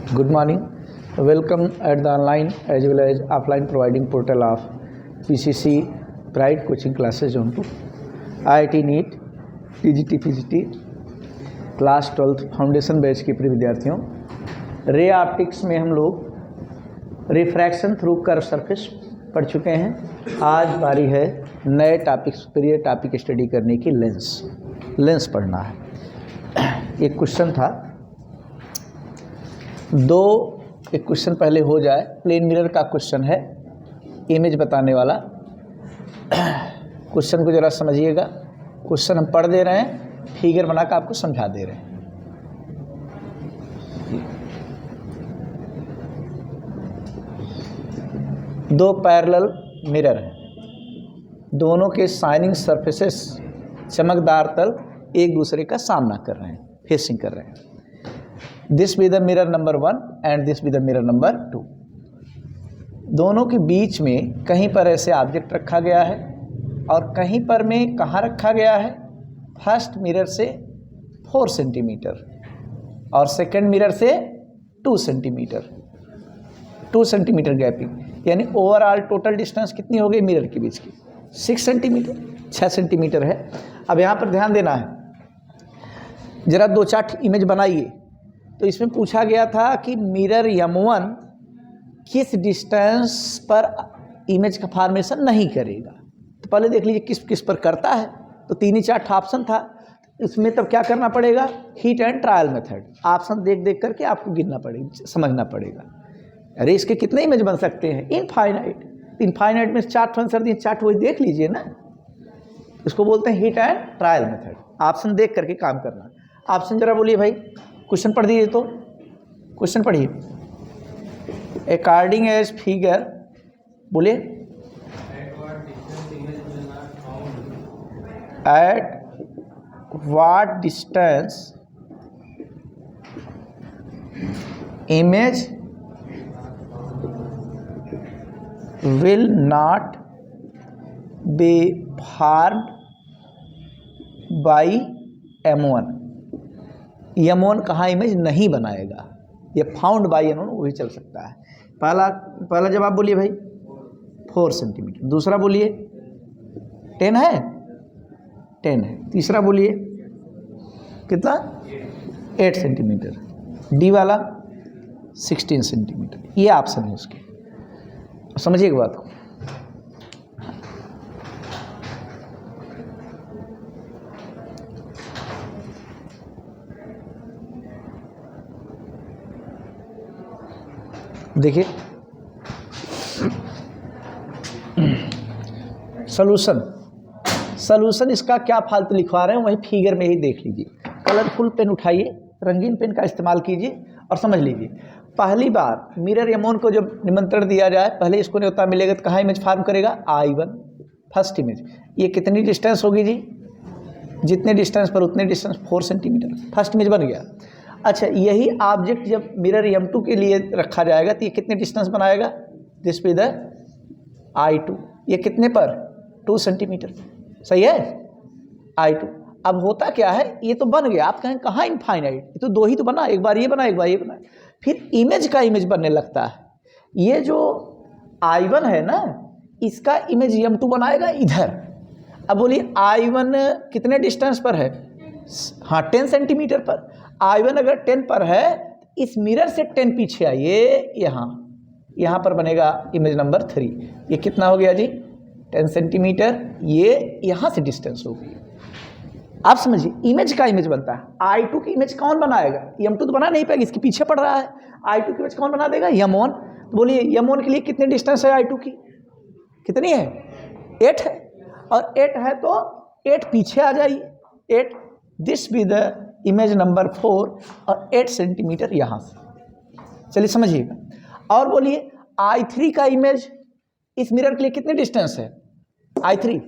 Good morning. Welcome at the online as well as offline providing portal of PCC Pride Coaching Classes Zone 2. IIT NEET TGT PGT class 12 foundation batch के प्रिय विद्यार्थियों, ray optics में हम लोग refraction through curve surface पढ़ चुके हैं। आज बारी है नए टॉपिक स्टडी करने की, लेंस पढ़ना है। एक क्वेश्चन था, एक क्वेश्चन पहले हो जाए। प्लेन मिरर का क्वेश्चन है, इमेज बताने वाला। क्वेश्चन को ज़रा समझिएगा। क्वेश्चन हम पढ़ दे रहे हैं, फिगर बना कर आपको समझा दे रहे हैं। दो पैरेलल मिरर हैं, दोनों के शाइनिंग सरफेसेस, चमकदार तल एक दूसरे का सामना कर रहे हैं, फेसिंग कर रहे हैं। This be the mirror number 1 and this be the mirror number 2। दोनों के बीच में कहीं पर ऐसे ऑब्जेक्ट रखा गया है और कहीं पर में कहाँ रखा गया है, फर्स्ट मिरर से 4 सेंटीमीटर और सेकंड मिरर से 2 सेंटीमीटर, 2 सेंटीमीटर गैपिंग, यानी ओवरऑल टोटल डिस्टेंस कितनी हो गई मिरर के बीच की? 6 सेंटीमीटर, 6 सेंटीमीटर है। अब यहाँ पर ध्यान देना है, ज़रा 2-4 इमेज बनाइए। तो इसमें पूछा गया था कि मिरर M1 किस डिस्टेंस पर इमेज का फॉर्मेशन नहीं करेगा। तो पहले देख लीजिए किस किस पर करता है। तो 3 ही 4 ऑप्शन था, इसमें तब क्या करना पड़ेगा? Hit and trial method. Option देख देख करके आपको गिनना पड़ेगा, समझना पड़ेगा। अरे इसके कितने इमेज बन सकते हैं? इनफाइनाइट में 4 आंसर दिए, 4 वही देख लीजिए ना। इसको बोलते हैं hit and trial method. Option देख करके काम करना। ऑप्शन जरा बोलिए भाई, क्वेश्चन पढ़ दीजिए। तो क्वेश्चन पढ़िए। अकॉर्डिंग एज फिगर, बोलिए। At what distance image will not be formed by M1। M1 कहाँ इमेज नहीं बनाएगा, ये फाउंड बाई M1 वही चल सकता है। पहला जवाब बोलिए भाई 4 सेंटीमीटर। दूसरा बोलिए 10 है, 10 है। तीसरा बोलिए कितना? 8 सेंटीमीटर। डी वाला 16 सेंटीमीटर। ये ऑप्शन है उसके। समझिए एक बात को, देखिए सॉल्यूशन इसका क्या फालतू लिखवा रहे हैं वही फिगर में ही देख लीजिए। कलरफुल पेन उठाइए, रंगीन पेन का इस्तेमाल कीजिए और समझ लीजिए। पहली बार मिरर M1 को जब निमंत्रण दिया जाए, पहले इसको न्योता मिलेगा तो कहाँ इमेज फॉर्म करेगा? I1 first image. ये कितनी डिस्टेंस होगी जी? जितने डिस्टेंस पर उतने डिस्टेंस 4 सेंटीमीटर, फर्स्ट इमेज बन गया। अच्छा, यही ऑब्जेक्ट जब मिरर M2 के लिए रखा जाएगा तो ये कितने डिस्टेंस बनाएगा? This be the I2। ये कितने पर? 2 सेंटीमीटर। सही है, I2। अब होता क्या है, ये तो बन गया, आप कहें कहाँ इनफाइनाइट, ये तो 2 ही तो बना, एक बार ये बना एक बार ये बना। फिर इमेज का इमेज बनने लगता है। ये जो I1 है ना, इसका इमेज M2 बनाएगा इधर। अब बोलिए I1 कितने डिस्टेंस पर है? हाँ, 10 सेंटीमीटर पर। I1 अगर 10 पर है, इस मिरर से 10 पीछे आइए, यहाँ पर बनेगा इमेज नंबर 3। ये कितना हो गया जी? 10 सेंटीमीटर। ये यहाँ से डिस्टेंस होगी। आप समझिए, इमेज का इमेज बनता है। I2 की इमेज कौन बनाएगा? M2 तो बना नहीं पाएगा, इसके पीछे पड़ रहा है। I2 की इमेज कौन बना देगा? M1। तो बोलिए M1 के लिए कितनी डिस्टेंस है I2 की? कितनी है? 8 है। और 8 है तो 8 पीछे आ जाइए। 8, this be the image number 4 और 8 सेंटीमीटर यहाँ से। चलिए समझिएगा। और बोलिए I3 का इमेज इस मिरर के लिए कितने डिस्टेंस है? I3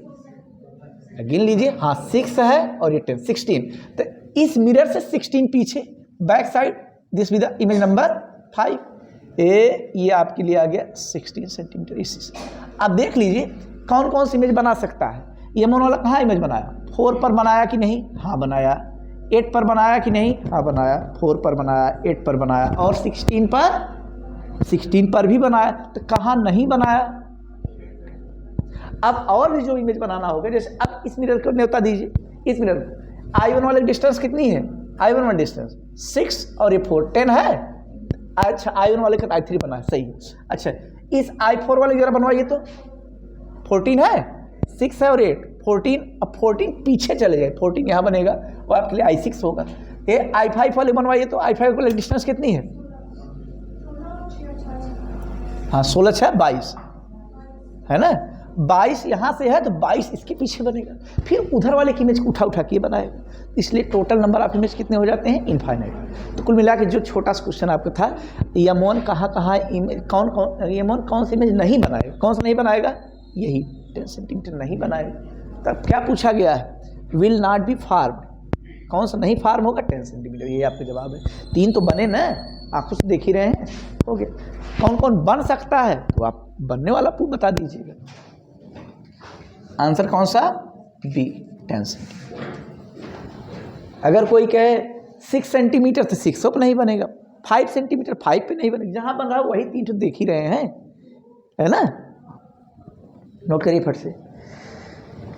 गिन लीजिए। हाँ, 6 है और ये 10, 16। तो इस मिरर से 16 पीछे, back side, this be the image number 5। ये आपके लिए आ गया 16 सेंटीमीटर। इसी अब देख लीजिए कौन कौन सी इमेज बना सकता है। M1 वाला कहाँ इमेज बनाया? 4 पर बनाया कि नहीं? हाँ बनाया। 8 पर बनाया कि नहीं? हाँ बनाया। 4 पर बनाया, 8 पर बनाया और 16 पर भी बनाया। तो कहाँ नहीं बनाया? अब और भी जो इमेज बनाना होगा, जैसे अब इस मिरर को न्योता दीजिए। इस मिरर I1 वाले डिस्टेंस कितनी है? I1 वाला डिस्टेंस 6 और ये 4 10 है। अच्छा I1 वाले का I3 बना है, सही है। अच्छा इस I4 वाले जरा बनवाइए तो 14 है, 6 है और 8 14। अब 14 पीछे चले जाए, 14 यहाँ बनेगा वो आपके लिए I6 होगा। ये I5 वाले बनवाइए तो I5 वाले डिस्टेंस कितनी है? हाँ 16 6 22 है ना। 22 यहाँ से है तो 22 इसके पीछे बनेगा, फिर उधर वाले की इमेज को उठा के बनाएगा। इसलिए टोटल नंबर ऑफ इमेज कितने हो जाते हैं? इनफाइनाइट। तो कुल मिला के जो छोटा सा क्वेश्चन आपका था, यमोन कहाँ इमेज यमोन कौन सी इमेज नहीं बनाएगा? कौन सा नहीं बनाएगा? यही 10 सेंटीमीटर नहीं बनाएगा। तब क्या पूछा गया है? Will not be form. कौन सा नहीं फार्म होगा? 10 सेंटीमीटर। ये आपका जवाब है। 3 तो बने ना, आंखों से देख ही रहे हैं। हो गया। कौन कौन बन सकता है तो आप बनने वाला पूछ बता दीजिएगा। आंसर कौन सा? B 10 centimetre. अगर कोई कहे 6 सेंटीमीटर तो 6 पे नहीं बनेगा, 5 सेंटीमीटर 5 पे नहीं बनेगा। जहां बन रहा है वही 3 तो देख ही रहे हैं, है ना। नोट करिए फट से।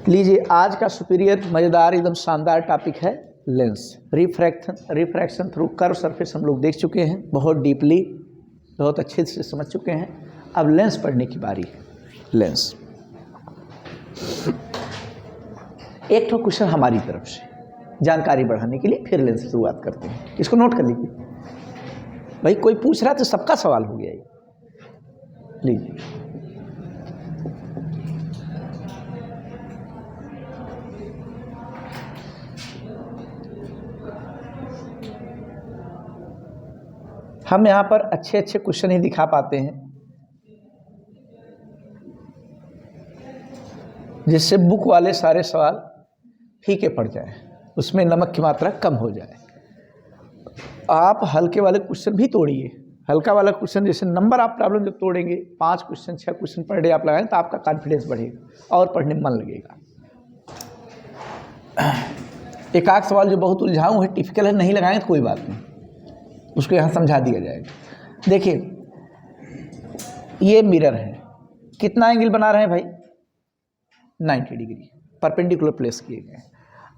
लीजिए आज का सुपीरियर मज़ेदार एकदम शानदार टॉपिक है lens. Refraction through curve surface हम लोग देख चुके हैं बहुत डीपली, बहुत अच्छे से समझ चुके हैं। अब लेंस पढ़ने की बारी है। लेंस एक तो क्वेश्चन हमारी तरफ से जानकारी बढ़ाने के लिए, फिर लेंस से शुरुआत करते हैं। इसको नोट कर लीजिए भाई, कोई पूछ रहा है तो सबका सवाल हो गया ये। लीजिए हम यहाँ पर अच्छे अच्छे क्वेश्चन ही दिखा पाते हैं जिससे बुक वाले सारे सवाल फीके पड़ जाए, उसमें नमक की मात्रा कम हो जाए। आप हल्के वाले क्वेश्चन भी तोड़िए। हल्का वाला क्वेश्चन जैसे नंबर आप प्रॉब्लम जब तोड़ेंगे 5 क्वेश्चन 6 क्वेश्चन पर डे आप लगाएं तो आपका कॉन्फिडेंस बढ़ेगा और पढ़ने में मन लगेगा। एक आध सवाल जो बहुत उलझाऊ है, टिपिकल है, नहीं लगाएं तो कोई बात नहीं, उसको यहाँ समझा दिया जाएगा। देखिए ये मिरर है, कितना एंगल बना रहे हैं भाई? 90 डिग्री परपेंडिकुलर प्लेस किए गए।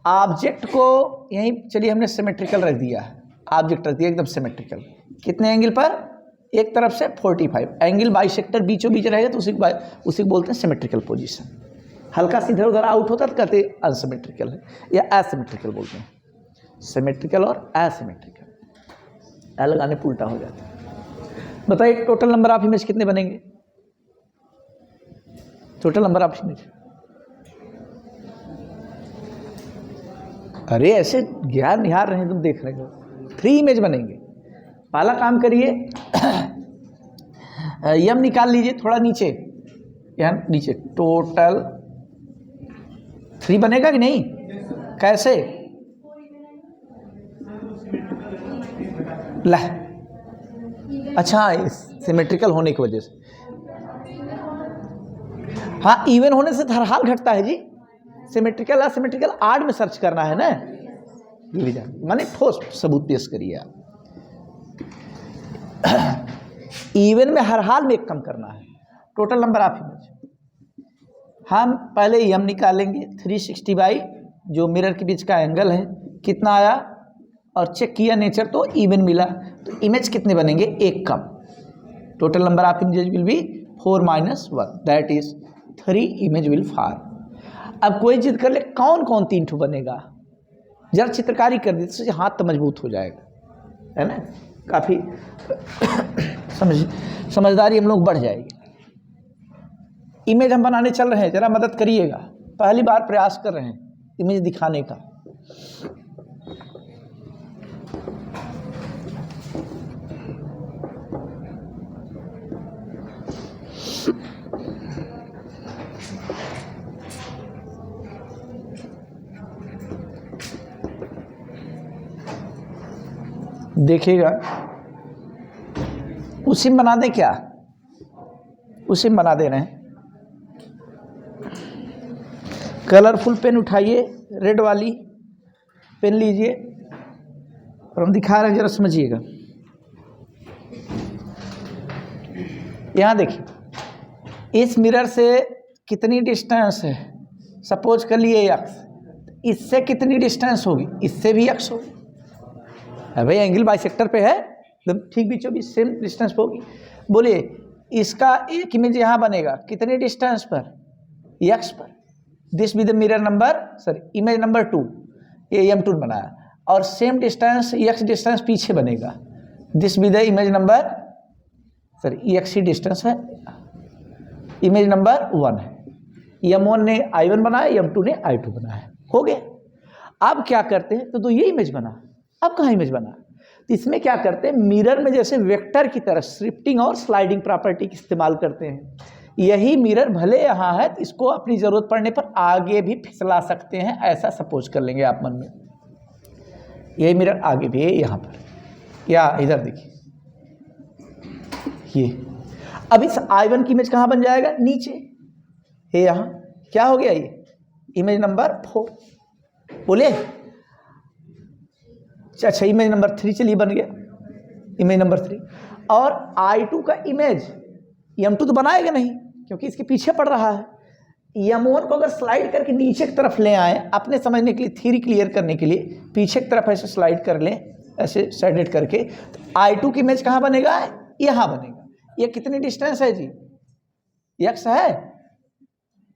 ऑब्जेक्ट को यहीं चलिए हमने सिमेट्रिकल रख दिया है, ऑब्जेक्ट रख दिया एकदम सिमेट्रिकल। कितने एंगल पर? एक तरफ से 45 एंगल बाइसेक्टर बीचों बीच रहेगा तो उसी को बोलते हैं सिमेट्रिकल पोजीशन। हल्का सा इधर उधर आउट होता तो कहते हैं अनसिमेट्रिकल है या एसिमेट्रिकल बोलते हैं। सिमेट्रिकल और एसिमेट्रिकल अलग आने उल्टा हो जाता है। बताइए टोटल नंबर ऑफ इमेज कितने बनेंगे? टोटल नंबर ऑफ इमेज, अरे ऐसे ज्ञान निहार रहे हैं तुम, देख रहे हो। 3 इमेज बनेंगे। पहला काम करिए, यम निकाल लीजिए थोड़ा नीचे, यहाँ नीचे। टोटल 3 बनेगा कि नहीं? कैसे? ला अच्छा सिमेट्रिकल होने की वजह से, हाँ इवन होने से हर हाल घटता है जी। सिमेट्रिकल असिमेट्रिकल आड में सर्च करना है ना, ये भी जान माने ठोस सबूत पेश करिए आप। इवन में हर हाल में एक कम करना है। टोटल नंबर ऑफ इमेज हम पहले यम निकालेंगे 360 बाई जो मिरर के बीच का एंगल है कितना आया, और चेक किया नेचर तो इवन मिला, तो इमेज कितने बनेंगे? एक कम। Total number of image will be 4 - 1 that is 3 image will form. अब कोई जिद कर ले कौन कौन 3 ठो बनेगा, जरा चित्रकारी कर दी तो हाथ तो मजबूत हो जाएगा, है ना। काफ़ी समझदारी हम लोग बढ़ जाएगी। इमेज हम बनाने चल रहे हैं, जरा मदद करिएगा। पहली बार प्रयास कर रहे हैं इमेज दिखाने का। देखिएगा उसी में बना दें क्या? उसी में बना दे रहे हैं। कलरफुल पेन उठाइए, रेड वाली पेन लीजिए, और हम दिखा रहे हैं, जरा समझिएगा। यहाँ देखिए, इस मिरर से कितनी डिस्टेंस है, सपोज कर लिए x, इससे कितनी डिस्टेंस होगी, इससे भी x होगी। भाई एंगल बाइसेक्टर पे है, एकदम ठीक बीचों बीच सेम डिस्टेंस होगी। बोलिए इसका एक इमेज यहाँ बनेगा कितने डिस्टेंस पर, x पर। This be the mirror number, sorry image number 2, ये M2 बनाया, और सेम डिस्टेंस x डिस्टेंस पीछे बनेगा। This be the image number, sorry x he distance है, इमेज नंबर 1 है। M1 ने I1 बनाया, M2 ने I2 बनाया, हो गया। अब क्या करते हैं, तो ये इमेज बना, अब कहाँ इमेज बना, तो इसमें क्या करते हैं, मिरर में जैसे वेक्टर की तरह शिफ्टिंग और स्लाइडिंग प्रॉपर्टी की इस्तेमाल करते हैं। यही मिरर भले यहाँ है, तो इसको अपनी जरूरत पड़ने पर आगे भी फिसला सकते हैं, ऐसा सपोज कर लेंगे आप मन में। यही मिरर आगे भी है यहाँ पर, या इधर देखिए ये। अब इस I1 की इमेज कहाँ बन जाएगा, नीचे है, यहाँ क्या हो गया, ये इमेज नंबर 4। बोले अच्छा, इमेज नंबर 3 चलिए बन गया, इमेज नंबर 3। और I2 का इमेज M2 तो बनाएगा नहीं, क्योंकि इसके पीछे पड़ रहा है। M1 को अगर स्लाइड करके नीचे की तरफ ले आए, अपने समझने के लिए, थ्योरी क्लियर करने के लिए पीछे की तरफ ऐसे स्लाइड कर लें, ऐसे साइडेड करके, तो I2 की इमेज कहाँ बनेगा, यहाँ बनेगा। ये कितनी डिस्टेंस है जी, x है,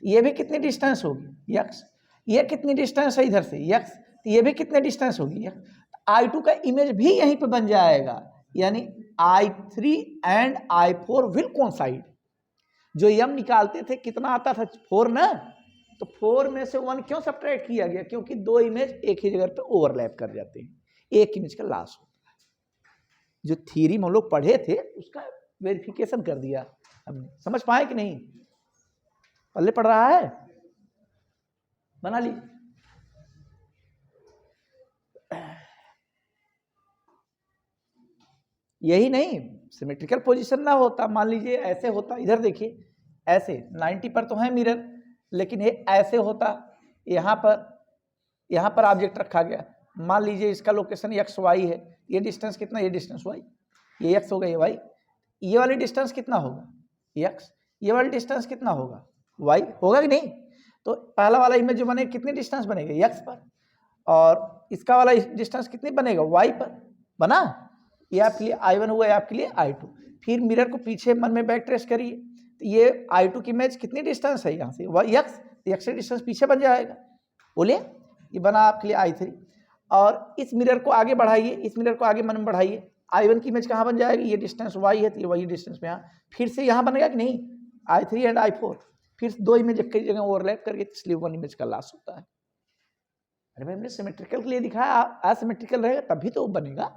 ये भी कितनी डिस्टेंस होगी x, ये कितनी डिस्टेंस है इधर से x, तो ये भी कितने डिस्टेंस होगी x। I2 का इमेज भी यहीं पे बन जाएगा, यानी I3 and I4 will coincide. जो M निकालते थे कितना आता था, 4 ना, तो 4 में से 1 क्यों सब्ट्रैक्ट किया गया, क्योंकि दो इमेज एक ही जगह पे ओवरलैप कर जाते हैं, एक इमेज का लॉस होता है। जो थ्योरी में हम लोग पढ़े थे उसका वेरिफिकेशन कर दिया हमने। समझ पाए कि नहीं, पल्ले पड़ रहा है, बना ली। यही नहीं, सिमेट्रिकल पोजीशन ना होता, मान लीजिए ऐसे होता, इधर देखिए ऐसे 90 पर तो है मिरर, लेकिन ये ऐसे होता, यहाँ पर ऑब्जेक्ट रखा गया, मान लीजिए इसका लोकेशन x y है, ये डिस्टेंस कितना, ये डिस्टेंस y, ये x होगा, ये y, ये वाली डिस्टेंस कितना होगा x, ये वाली डिस्टेंस कितना होगा y, होगा कि नहीं। तो पहला वाला इमेज जो बने कितनी डिस्टेंस बनेगा x पर, और इसका वाला डिस्टेंस कितनी बनेगा y पर, बना। ये आपके लिए I1 हुआ, आपके लिए I2। फिर मिरर को पीछे मन में बैक ट्रेस करिए, तो ये I2 की इमेज कितनी डिस्टेंस है यहाँ से, x से डिस्टेंस पीछे बन जाएगा। बोलिए ये बना आपके लिए I3। और इस मिरर को आगे बढ़ाइए, इस मिरर को आगे मन में बढ़ाइए, I1 की इमेज कहाँ बन जाएगी, ये डिस्टेंस y है, तो ये वही डिस्टेंस में यहाँ फिर से यहाँ बनेगा कि नहीं, I3 एंड I4, फिर दो इमेज एक जगह ओवरलैप करके, इसलिए 1 इमेज का लॉस होता है। अरे भाई हमने सिमेट्रिकल के लिए दिखाया, असिमेट्रिकल रहेगा तभी तो बनेगा।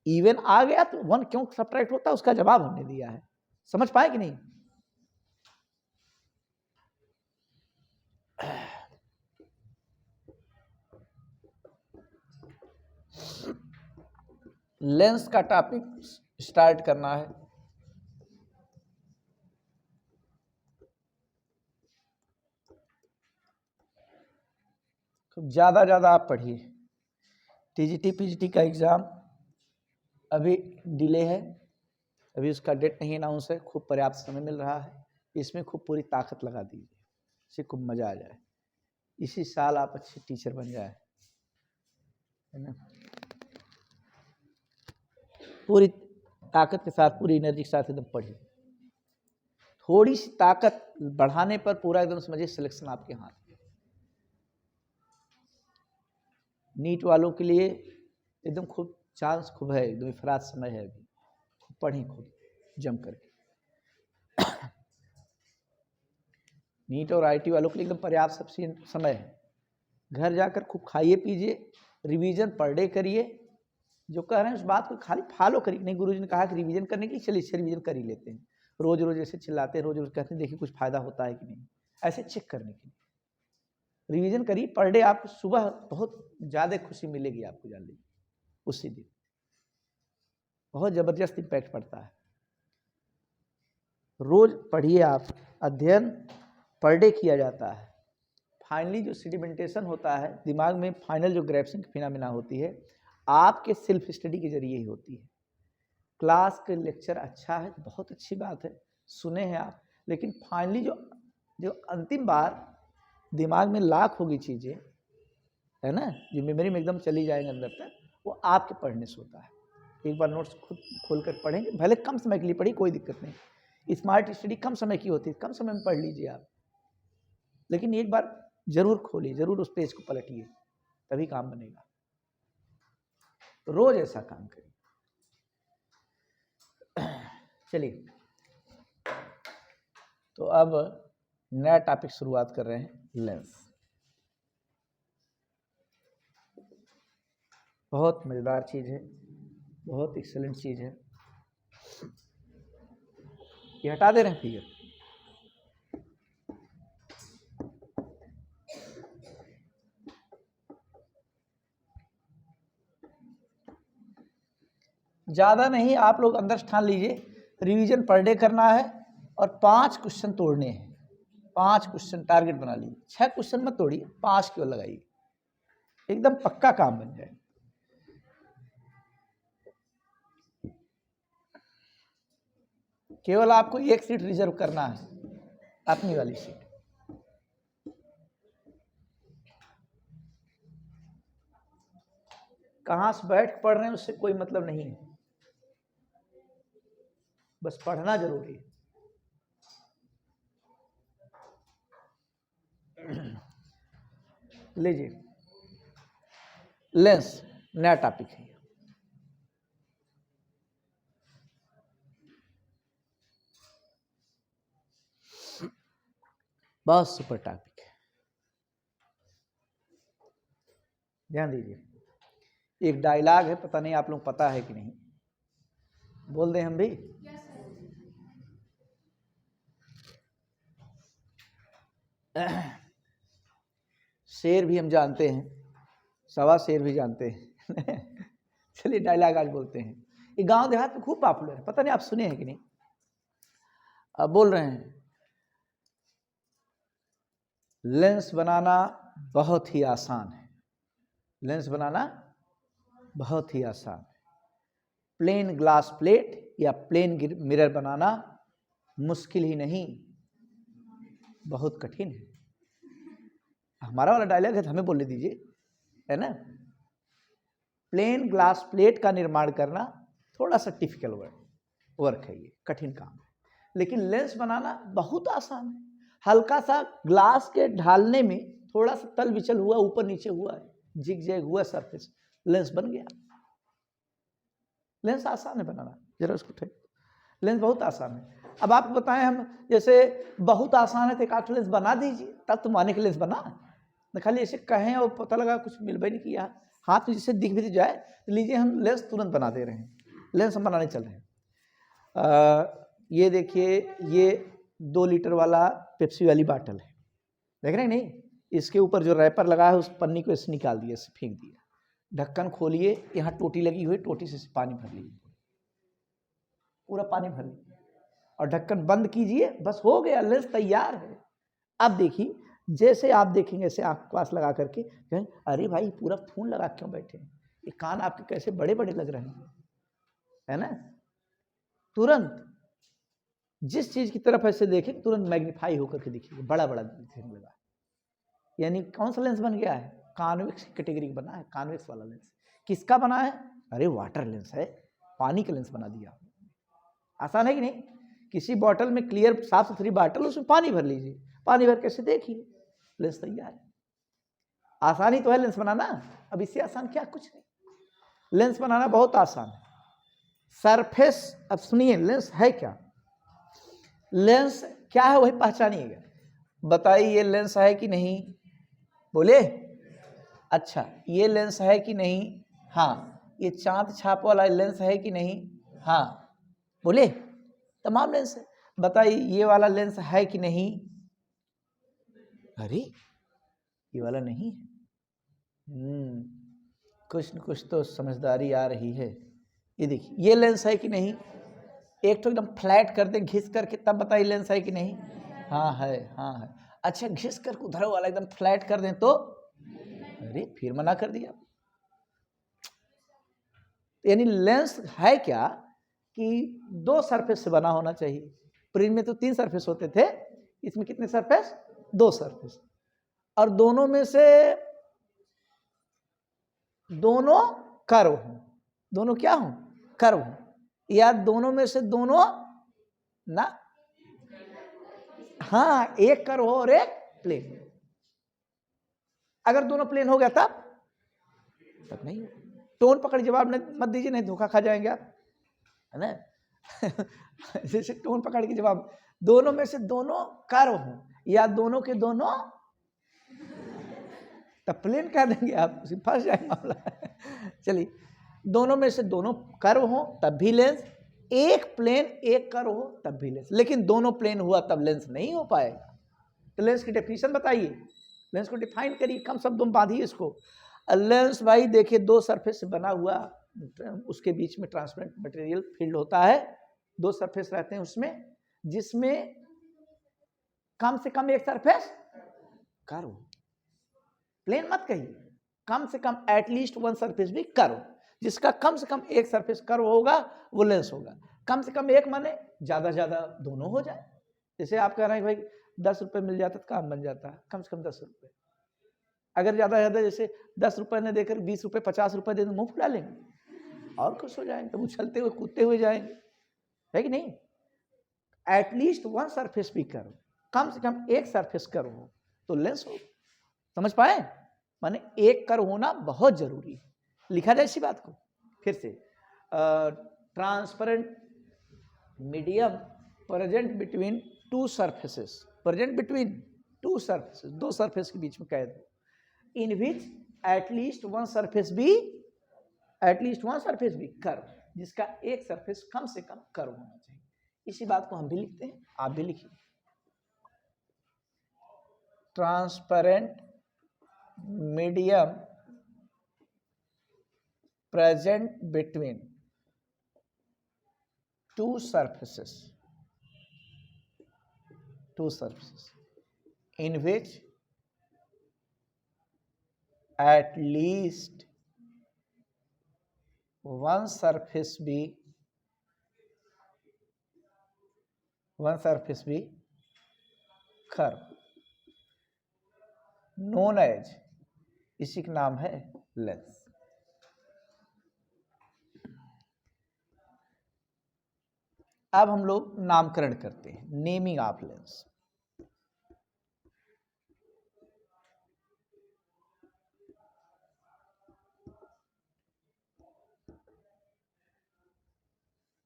इवन आ गया तो 1 क्यों सब्ट्रैक्ट होता है, उसका जवाब हमने दिया है। समझ पाए कि नहीं। लेंस का टॉपिक स्टार्ट करना है। खूब ज़्यादा आप पढ़िए। टीजीटी पीजीटी का एग्ज़ाम अभी डिले है, अभी उसका डेट नहीं अनाउंस है, खूब पर्याप्त समय मिल रहा है, इसमें खूब पूरी ताकत लगा दीजिए, इससे खूब मज़ा आ जाए, इसी साल आप अच्छे टीचर बन जाए, है ना। पूरी ताकत के साथ, पूरी एनर्जी के साथ एकदम पढ़िए। थोड़ी सी ताकत बढ़ाने पर पूरा एकदम समझिए सिलेक्शन आपके हाथ में। नीट वालों के लिए एकदम खूब चांस खूब है, एकदम इफरात समय है, अभी खूब पढ़ें, खूब जम करके। नीट और आईटी वालों के लिए एकदम पर्याप्त सबसे समय है। घर जाकर खूब खाइए पीजिए, रिवीजन पर डे करिए, जो कह रहे हैं उस बात को खाली फॉलो करिए। नहीं गुरुजी ने कहा कि रिवीजन करने के लिए, चलिए इससे रिवीजन कर ही लेते हैं। रोज रोज ऐसे चिल्लाते हैं, रोज रोज कहते हैं देखिए कुछ फायदा होता है कि नहीं, ऐसे चेक करने के लिए रिवीजन करिए। पर डे आपको सुबह बहुत ज़्यादा खुशी मिलेगी, आपको जान लीजिए उसी दिन बहुत ज़बरदस्त इम्पैक्ट पड़ता है। रोज पढ़िए आप, अध्ययन पर डे किया जाता है। फाइनली जो सेडिमेंटेशन होता है दिमाग में, फाइनल जो ग्रैप्सिंग फिनोमेना होती है, आपके सेल्फ स्टडी के जरिए ही होती है। क्लास के लेक्चर अच्छा है, बहुत अच्छी बात है, सुने हैं आप, लेकिन फाइनली जो अंतिम बार दिमाग में लाख होगी चीज़ें, है ना, जो मेमोरी में एकदम चली जाएंगे अंदर तक, वो आपके पढ़ने से होता है। एक बार नोट्स खुद खोल कर पढ़ेंगे, भले कम समय के लिए पढ़ी, कोई दिक्कत नहीं। स्मार्ट स्टडी कम समय की होती है, कम समय में पढ़ लीजिए आप, लेकिन एक बार जरूर खोलिए, जरूर उस पेज को पलटिए, तभी काम बनेगा। रोज ऐसा काम करिए। चलिए, तो अब नया टॉपिक शुरुआत कर रहे हैं, लेंस। बहुत मज़ेदार चीज़ है, बहुत एक्सीलेंट चीज़ है। ये हटा दे रहे हैं फिगर। ज़्यादा नहीं, आप लोग अंदर ठान लीजिए, रिवीजन पर डे करना है और 5 क्वेश्चन तोड़ने हैं। 5 क्वेश्चन टारगेट बना लीजिए, 6 क्वेश्चन मत तोड़िए, 5 केवल लगाइए, एकदम पक्का काम बन जाए। केवल आपको एक सीट रिजर्व करना है, अपनी वाली सीट। कहाँ से बैठ पढ़ रहे हैं उससे कोई मतलब नहीं है, बस पढ़ना जरूरी है। लीजिए, लेंस नया टॉपिक है। बहुत सुपर टॉपिक है, ध्यान दीजिए। एक डायलॉग है, पता नहीं आप लोग पता है कि नहीं, बोल दें हम भी। शेर भी हम जानते हैं, सवा शेर भी जानते हैं। चलिए डायलॉग आज बोलते हैं। ये गांव देहात में खूब पॉपुलर है, पता नहीं आप सुने हैं कि नहीं। अब बोल रहे हैं, लेंस बनाना बहुत ही आसान है। लेंस बनाना बहुत ही आसान है। प्लेन ग्लास प्लेट या प्लेन मिरर बनाना मुश्किल ही नहीं, बहुत कठिन है। हमारा वाला डायलॉग है तो हमें बोलने दीजिए, है ना। प्लेन ग्लास प्लेट का निर्माण करना थोड़ा सा टिपिकल वर्क है, ये कठिन काम है। लेकिन लेंस बनाना बहुत आसान है। हल्का सा ग्लास के ढालने में थोड़ा सा तल विचल हुआ, ऊपर नीचे हुआ, जिग जैग हुआ सरफेस, लेंस बन गया। लेंस आसान है बनाना, जरा उसको उठाइए। लेंस बहुत आसान है। अब आप बताएं, हम जैसे बहुत आसान है तो एक आठ लेंस बना दीजिए, तब तो माने के लेंस बना न, खाली ऐसे कहें और पता लगा कुछ मिल भी नहीं किया, हाथ में जिससे दिख भी जाए तो लीजिए हम लेंस तुरंत बना दे रहे हैं। लेंस हम बनाने चल रहे हैं। ये देखिए, ये 2 लीटर वाला पेप्सी वाली बाटल है, देख रहे हैं नहीं। इसके ऊपर जो रैपर लगा है उस पन्नी को ऐसे निकाल दिया, ऐसे फेंक दिया। ढक्कन खोलिए, यहाँ टोटी लगी हुई, टोटी से पानी भर लीजिए, पूरा पानी भर लीजिए और ढक्कन बंद कीजिए, बस हो गया, लेंस तैयार है। अब देखिए, जैसे आप देखेंगे ऐसे आँख पास लगा करके कहें, अरे भाई पूरा फोन लगा क्यों बैठे हैं, ये कान आपके कैसे बड़े बड़े लग रहे हैं, है ना। तुरंत जिस चीज की तरफ ऐसे देखें तुरंत मैग्नीफाई होकर के दिखेगा, बड़ा बड़ा दिखने लगा। यानी कौन सा लेंस बन गया है, कॉन्वेक्स कैटेगरी का बना है, कॉन्वेक्स वाला लेंस। किसका बना है, अरे वाटर लेंस है, पानी का लेंस बना दिया। आसान है कि नहीं। किसी बॉटल में क्लियर साफ सुथरी बॉटल, उसमें पानी भर लीजिए, पानी भर कैसे देखिए, लेंस तैयार है। आसानी तो है लेंस बनाना, अब इससे आसान क्या कुछ नहीं। लेंस बनाना बहुत आसान है। सरफेस, अब सुनिए लेंस है क्या, लेंस क्या है वही पहचानिएगा। बताइए ये लेंस है कि नहीं, बोले। अच्छा, ये लेंस है कि नहीं, हाँ। ये चांद छाप वाला लेंस है कि नहीं, हाँ, बोले। तमाम लेंस है। बताइए ये वाला लेंस है कि नहीं, अरे ये वाला नहीं है। कुछ न कुछ तो समझदारी आ रही है। ये देखिए, ये लेंस है कि नहीं, एक तो एकदम फ्लैट कर दें घिस करके, तब बताइए लेंस है कि नहीं, हाँ है, हाँ है। अच्छा, घिस करके उधर वाला एकदम फ्लैट कर दें तो, अरे फिर मना कर दिया। यानी लेंस है क्या कि दो सरफेस से बना होना चाहिए। प्रिज्म में तो 3 सरफेस होते थे, इसमें कितने सरफेस? 2 सरफेस। और दोनों में से दोनों कर्व हों। दोनों क्या हों? कर्व हों। या दोनों में से दोनों ना, हाँ, एक कर्व हो और एक प्लेन। अगर दोनों प्लेन हो गया तब नहीं। टोन पकड़ जवाब मत दीजिए, नहीं धोखा खा जाएंगे आप, है ना। जैसे टोन पकड़ के जवाब, दोनों में से दोनों कर्व हों या दोनों के दोनों, तब प्लेन कह देंगे आप, फंस जाए मामला। चलिए, दोनों में से दोनों कर्व हो तब भी लेंस, एक प्लेन एक कर्व हो तब भी लेंस। लेकिन दोनों प्लेन हुआ तब लेंस नहीं हो पाएगा। तो लेंस की डेफिनेशन बताइए, लेंस को डिफाइन करिए, कम शब्दों में बांधिए इसको। लेंस भाई देखिए, दो सरफेस से बना हुआ, उसके बीच में ट्रांसपेरेंट मटेरियल फील्ड होता है, दो सरफेस रहते हैं उसमें, जिसमें कम से कम एक सरफेस कर्व, प्लेन मत कहिए, कम से कम एटलीस्ट वन सरफेस भी कर्व। जिसका कम से कम एक सरफेस कर्व होगा वो लेंस होगा। कम से कम एक माने ज्यादा ज्यादा दोनों हो जाए। जैसे आप कह रहे हैं भाई 10 रुपए मिल जाता तो काम बन जाता है, कम से कम 10 रुपए। अगर ज्यादा ज्यादा जैसे 10 रुपए ने देकर 20 रुपए 50 रुपए दे, मुंह फुला लेंगे और खुश हो जाएंगे, तो उछलते हुए कूदते हुए जाएंगे, है कि नहीं। एटलीस्ट वन सरफेस भी कर्व, कम से कम एक सरफेस कर्व हो तो लेंस हो। समझ पाए? माने एक कर्व होना बहुत जरूरी है। लिखा जाए इसी बात को फिर से, transparent medium present between two surfaces, present between two surfaces, दो सरफेस के बीच में कैद हो, इन विच एटलीस्ट वन सरफेस भी कर्व, जिसका एक सरफेस कम से कम कर्व होना चाहिए। इसी बात को हम भी लिखते हैं, आप भी लिखिए। Transparent medium present between two surfaces in which at least one surface be curve, known as, इसी का नाम है लेंस। अब हम लोग नामकरण करते हैं, naming of lens.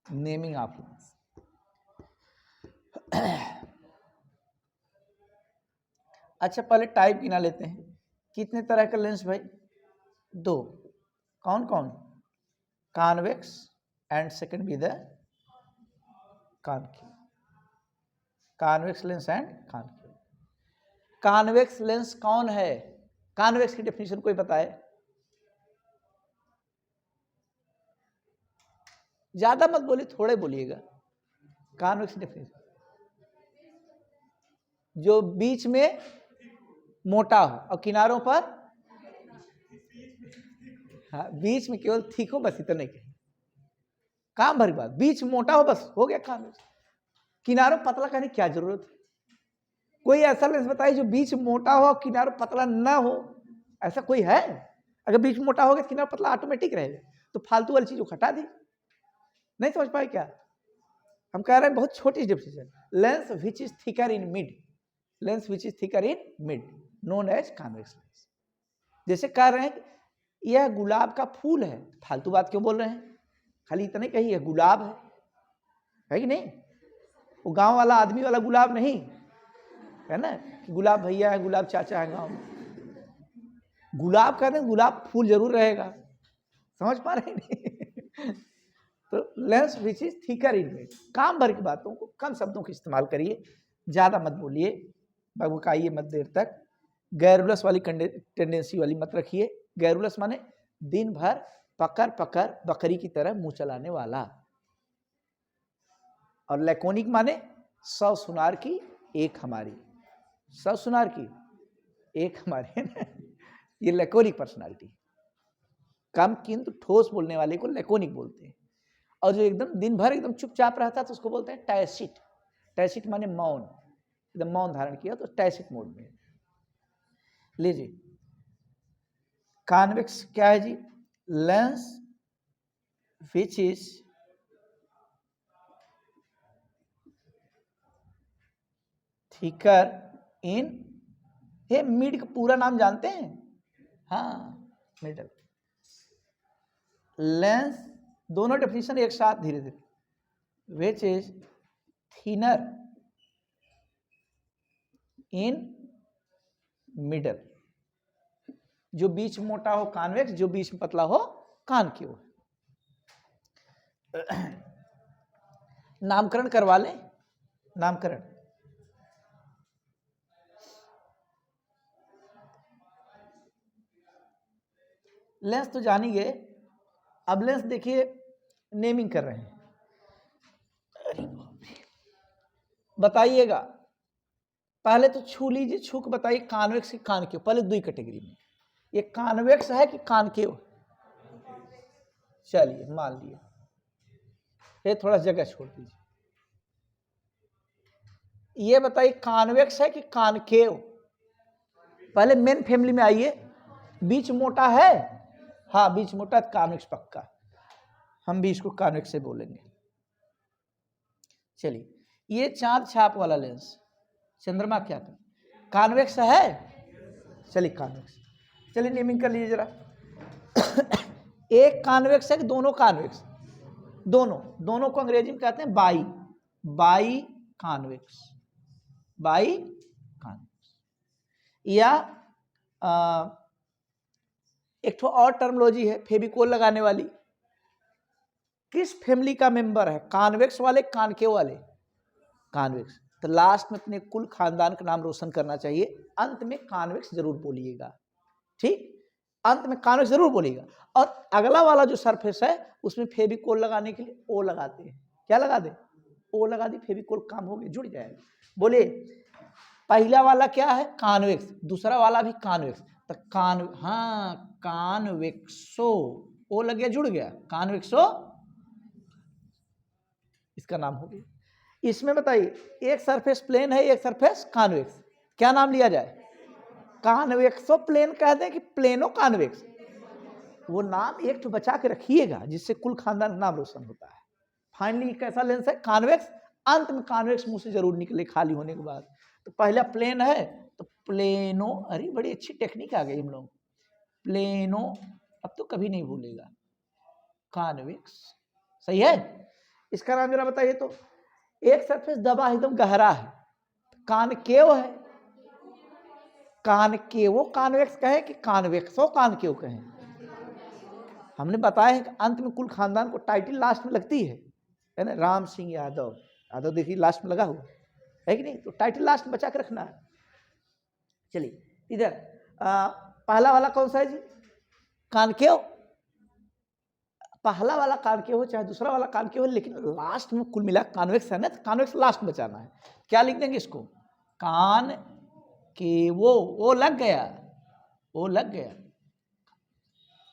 Naming of lens. अच्छा, पहले टाइप गिना लेते हैं। कितने तरह का लेंस भाई? 2। कौन कौन? Convex and second be the concave. Convex lens and concave. Convex lens कौन है? कॉन्वेक्स की डेफिनेशन कोई बताए? ज्यादा मत बोलिए, थोड़े बोलिएगा। कॉन्वेक्स डेफिनेशन, जो बीच में मोटा हो और किनारों पर, हाँ, बीच में केवल थिक हो, बस इतना ही काम भरी बात। बीच मोटा हो बस हो गया कॉन्वेक्स। किनारों पतला करने की क्या जरूरत है? कोई ऐसा लेंस बताइए जो बीच मोटा हो और किनारों पतला ना हो। ऐसा कोई है? अगर बीच मोटा हो गया तो किनारा पतला ऑटोमेटिक रहेगा, तो फालतू वाली चीज हटा दी। नहीं समझ पाए क्या? हम कह रहे हैं बहुत छोटी difference, lens which is thicker in mid, lens which is thicker in mid known as convex lens. जैसे कह रहे हैं यह गुलाब का फूल है, फालतू बात क्यों बोल रहे हैं? खाली इतने कहिए गुलाब है कि नहीं? वो गांव वाला आदमी वाला गुलाब नहीं है ना, कि गुलाब भैया है, गुलाब चाचा है गांव में। गुलाब कहते हैं, गुलाब फूल जरूर रहेगा। समझ पा रहे नहीं? तो lens which is thicker in mid, काम भर की बातों को कम शब्दों का इस्तेमाल करिए, ज्यादा मत बोलिए, बगबकाइए मत देर तक। गैरुलस वाली टेंडेंसी वाली मत रखिए। गैरुलस माने दिन भर पकड़ पकड़ बकरी की तरह मुंह चलाने वाला, और लैकोनिक माने 100 सुनार की एक हमारी, 100 सुनार की एक हमारी। ये लैकोनिक पर्सनालिटी। कम किंतु ठोस बोलने वाले को लैकोनिक बोलते हैं, और जो एकदम दिन भर एकदम चुपचाप रहता है तो उसको बोलते हैं टैसिट। टैसिट माने मौन, एकदम मौन धारण किया तो टैसिट मोड में। लीजिए कॉन्वेक्स क्या है जी? Lens which is thicker in, ये मिड का पूरा नाम जानते हैं? हाँ, मिडल। लेंस, दोनों डेफिनेशन एक साथ धीरे धीरे, which is thinner in middle, जो बीच में मोटा हो कॉन्वेक्स, जो बीच में पतला हो कॉनकेव। नामकरण करवा लें, नामकरण। लेंस तो जान ही गए, अब लेंस देखिए नेमिंग कर रहे हैं। बताइएगा, पहले तो छू लीजिए, छू के बताइए कॉन्वेक्स की कॉनकेव, पहले दो ही कैटेगरी में, ये कॉन्वेक्स है कि कॉनकेव? चलिए मान लिया, ये थोड़ा जगह छोड़ दीजिए, ये बताइए कॉन्वेक्स है कि कॉनकेव? पहले मेन फैमिली में आइए, बीच मोटा है, हाँ बीच मोटा, कॉन्वेक्स पक्का, हम भी इसको कॉन्वेक्स से बोलेंगे। चलिए ये चांद छाप वाला लेंस, चंद्रमा क्या कर कॉन्वेक्स है? चलिए कॉन्वेक्स, चलिए नेमिंग कर लीजिए जरा। एक कॉन्वेक्स है कि दोनों कॉन्वेक्स? दोनों, दोनों को अंग्रेजी में कहते हैं by, by convex, by convex. या एक तो और टर्मिनोलॉजी है फेविकोल लगाने वाली, किस फैमिली का मेंबर है? कॉन्वेक्स वाले, कॉनकेव वाले? कॉन्वेक्स। तो लास्ट में अपने कुल खानदान का नाम रोशन करना चाहिए, अंत में कॉन्वेक्स जरूर बोलिएगा, ठीक, अंत में कॉन्वेक्स जरूर बोलिएगा। और अगला वाला जो सरफेस है उसमें फेविकोल लगाने के लिए ओ लगाते हैं, क्या लगा दे? ओ लगा दी, फेविकोल काम हो गया, जुड़ जाएगा। बोलिए पहला वाला क्या है? कॉन्वेक्स, दूसरा वाला भी कॉन्वेक्स, तो हाँ कॉन्वेक्सो, ओ लग गया, जुड़ गया, कॉन्वेक्सो, इसका नाम हो गया। इसमें बताइए एक सरफेस प्लेन है, एक सरफेस कॉन्वेक्स, क्या नाम लिया जाए? कॉन्वेक्सो प्लेन कह दें कि प्लेनो कॉन्वेक्स? वो नाम एक तो बचा के रखिएगा जिससे कुल खानदान का नाम रोशन होता है। फाइनली कैसा लेंस है? कॉन्वेक्स, अंत में कॉन्वेक्स मुंह से जरूर निकले खाली होने के बाद। तो पहला प्लेन है तो प्लेनो, अरे बड़ी अच्छी टेक्निक आ गई हम लोग, प्लेनो, अब तो कभी नहीं भूलेगा, कॉन्वेक्स, सही है। इसका नाम जरा बताइए तो, एक सरफेस दबा एकदम गहरा है, कॉनकेव है, कॉनकेवो कॉन्वेक्स कहे कि कॉन्वेक्सो कॉनकेव कहें? हमने बताया है कि अंत में कुल खानदान को टाइटल लास्ट में लगती है ना, राम सिंह यादव, यादव देखिए लास्ट में लगा हुआ है कि नहीं, तो टाइटल लास्ट में बचा के रखना है। चलिए इधर पहला वाला कौन सा है जी? कॉनकेव। पहला वाला कॉनकेव हो चाहे दूसरा वाला कॉनकेव हो, लेकिन लास्ट में कुल मिला कॉन्वेक्स है ना, तो कॉन्वेक्स लास्ट में बचाना है। क्या लिख देंगे इसको? कॉनकेवो, वो लग गया, वो लग गया,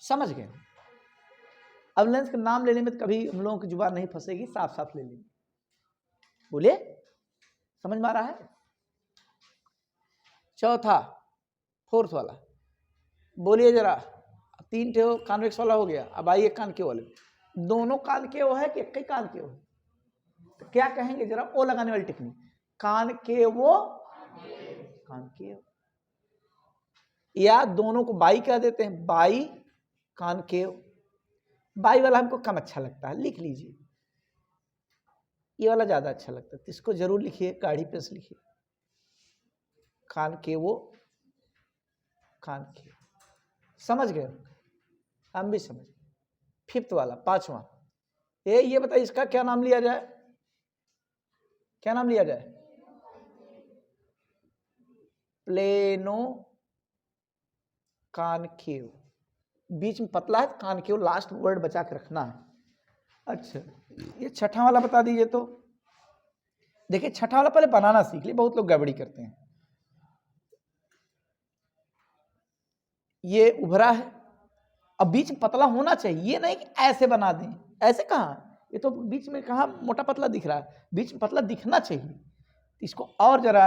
समझ गए। अब लेंस का नाम लेने में कभी हम लोगों की जुबान नहीं फंसेगी, साफ साफ ले लेंगे। बोलिए समझ में आ रहा है? चौथा, फोर्थ वाला बोलिए जरा, तीन ठे कॉन्वेक्स वाला हो गया, अब आइए कॉनकेव वाले। दोनों कॉनकेव है कि एक ही कॉनकेव है? तो क्या कहेंगे जरा, ओ लगाने वाली टेक्निक, कॉनकेवो कॉनकेव, या दोनों को बाई कह देते हैं, बाई कॉनकेव। बाई वाला हमको कम अच्छा लगता है, लिख लीजिए, ये वाला ज्यादा अच्छा लगता है, तो इसको जरूर लिखिए, गाढ़ी पे से लिखिए, कॉनकेवो कॉनकेव, समझ गए? हम भी समझ। फिफ्थ वाला, पांचवा, ये बताइए इसका क्या नाम लिया जाए? क्या नाम लिया जाए? प्लेनो कॉनकेव, बीच में पतला है, कॉनकेव लास्ट वर्ड बचा के रखना है। अच्छा ये छठा वाला बता दीजिए तो। देखिए छठा वाला पहले बनाना सीख लिए, बहुत लोग गड़बड़ी करते हैं। ये उभरा है अब बीच में पतला होना चाहिए, ये नहीं कि ऐसे बना दें, ऐसे कहाँ, ये तो बीच में कहाँ मोटा पतला दिख रहा है, बीच में पतला दिखना चाहिए। इसको और जरा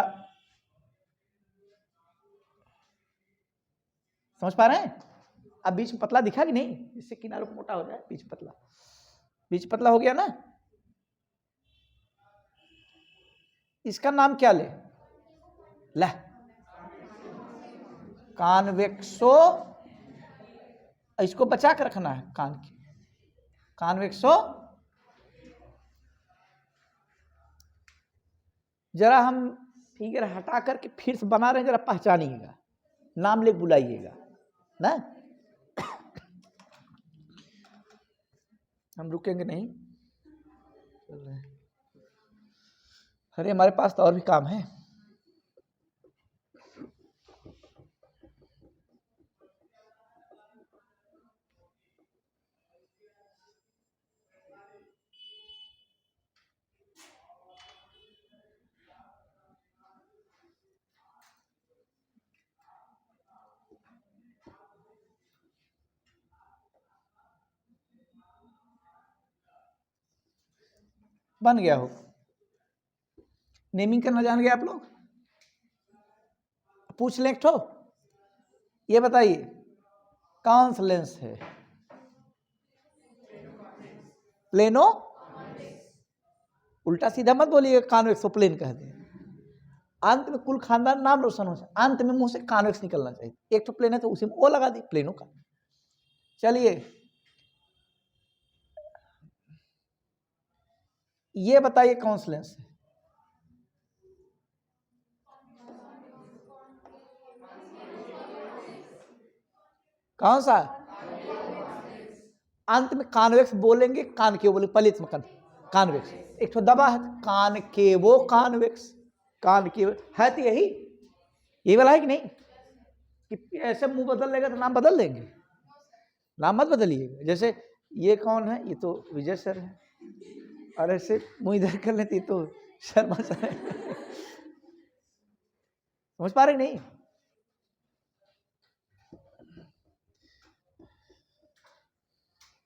समझ पा रहे हैं? अब बीच में पतला दिखा कि नहीं, इससे किनारों मोटा हो जाए, बीच पतला, बीच पतला हो गया ना। इसका नाम क्या ले, ला कॉन्वेक्सो, इसको बचा कर रखना है, कॉन्वेक्सो। जरा हम फिगर हटा करके फिर से बना रहे हैं, जरा पहचानिएगा, नाम ले बुलाइएगा ना, हम रुकेंगे नहीं। अरे हमारे पास तो और भी काम है। बन गया हो, नेमिंग करना जान गए आप लोग? पूछ लें एक ठो, ये बताइए कौन सा लेंस है? प्लेनो, उल्टा सीधा मत बोलिए, कॉन्वेक्सो प्लेन कह दें। अंत में कुल खानदान नाम रोशन हो जाए, अंत में मुंह से कॉन्वेक्स निकलना चाहिए। एक तो प्लेन है तो उसी में ओ लगा दी, प्लेनो का। चलिए ये बताइए कौन सा लेंस है? कौन सा? अंत में कॉन्वेक्स बोलेंगे, कॉनकेव बोलेंगे, पलित में कॉन्वेक्स। एक तो दबा है कॉनकेवो कॉन्वेक्स, कॉनकेव है तो यही वाला है कि नहीं? कि ऐसे मुंह बदल लेगा तो नाम बदल देंगे, नाम मत बदलिएगा। जैसे ये कौन है, ये तो विजय सर है, और ऐसे मुंह इधर कर लेती तो शर्मा सर है। समझ पा रहे नहीं?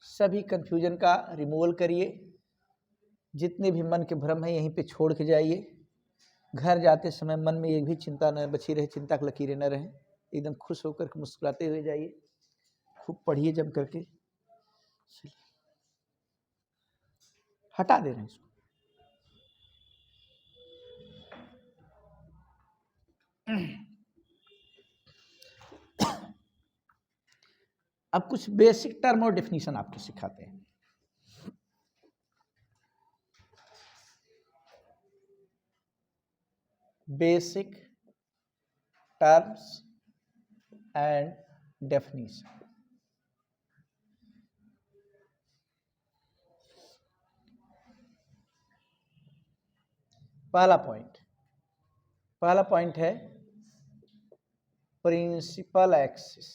सभी कंफ्यूजन का रिमूवल करिए, जितने भी मन के भ्रम है यहीं पे छोड़ के जाइए। घर जाते समय मन में एक भी चिंता न बची रहे, चिंता की लकीरें न रहें, एकदम खुश होकर के मुस्कुराते हुए जाइए। खूब पढ़िए जम करके, हटा दे रहे हैं इसको। अब कुछ बेसिक टर्म और डेफिनेशन आपको सिखाते हैं। Basic terms and definition. पहला पॉइंट है प्रिंसिपल एक्सिस।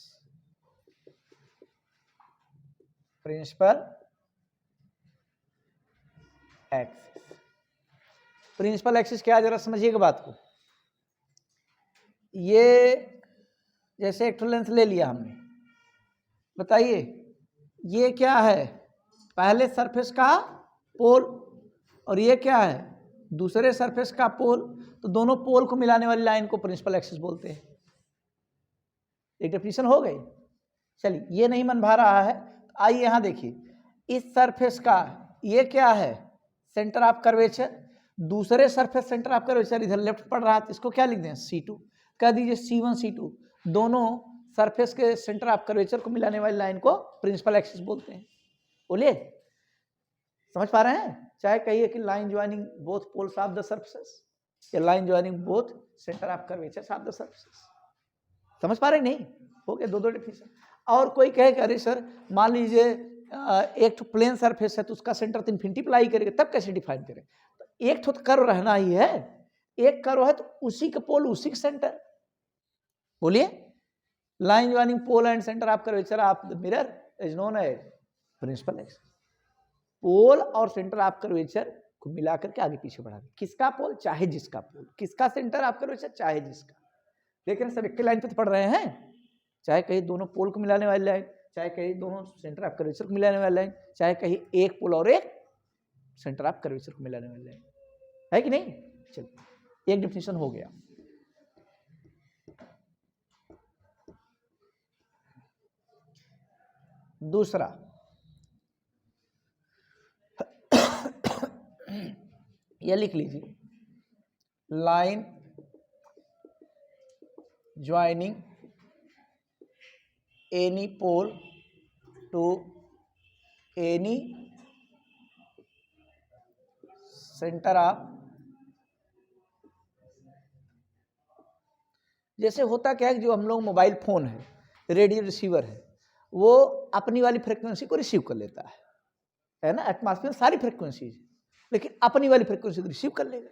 प्रिंसिपल एक्सिस क्या है, जरा समझिएगा बात को। ये जैसे एक लेंस ले लिया हमने, बताइए ये क्या है? पहले सरफेस का पोल, और ये क्या है? दूसरे सरफेस का पोल। तो दोनों पोल को मिलाने वाली लाइन को प्रिंसिपल एक्सिस बोलते हैं। एक डेफिनेशन हो गई। चलिए ये नहीं मन भा रहा है, आइए यहां देखिए, इस सरफेस का ये क्या है? Centre of curvature. दूसरे सरफेस सेंटर ऑफ कर्वेचर इधर लेफ्ट पड़ रहा है, तो इसको क्या लिख दें? C2। कह दीजिए C1 C2 दोनों सरफेस के सेंटर ऑफ कर्वेचर को मिलाने वाली लाइन को प्रिंसिपल एक्सिस बोलते हैं। बोलिए, समझ पा रहे हैं? चाहे कहिए कि line joining both poles of the surfaces, या line joining both centre of curvature of the surfaces. समझ पा रहे नहीं? हो गया दो डेफिनेशन। और कोई कहे कि अरे सर मान लीजिए एक तो प्लेन सरफेस है तो उसका सेंटर तो इन्फिनिटी अप्लाई करेगा, तब कैसे डिफाइन करें? तो एक तो कर्व रहना ही है, एक कर्व है तो उसी का पोल उसी का सेंटर। बोलिए, line joining pole and centre of curvature of the mirror is known as principal axis. Pole और सेंटर ऑफ कर्वेचर को मिलाकर के आगे पीछे बढ़ा दे। किसका पोल? चाहे जिसका पोल। किसका सेंटर ऑफ कर्वेचर? चाहे जिसका। लेकिन सब एक लाइन पे तो पढ़ रहे हैं, चाहे कहीं दोनों पोल को मिलाने वाली लाइन, चाहे कहीं दोनों सेंटर ऑफ कर्वेचर को मिलाने वाला लाइन, चाहे कहीं एक पोल और एक सेंटर ऑफ कर्वेचर को मिलाने वाला लाइन, है कि नहीं। चलिए एक डेफिनेशन हो गया। दूसरा, यह लिख लीजिए, line joining any pole to any centre of. जैसे होता क्या है, जो हम लोग मोबाइल फोन है, रेडियो रिसीवर है, वो अपनी वाली फ्रिक्वेंसी को रिसीव कर लेता है ना, एटमॉस्फेयर सारी फ्रिक्वेंसी, लेकिन अपनी वाली फ्रिक्वेंसी को रिसीव कर लेगा।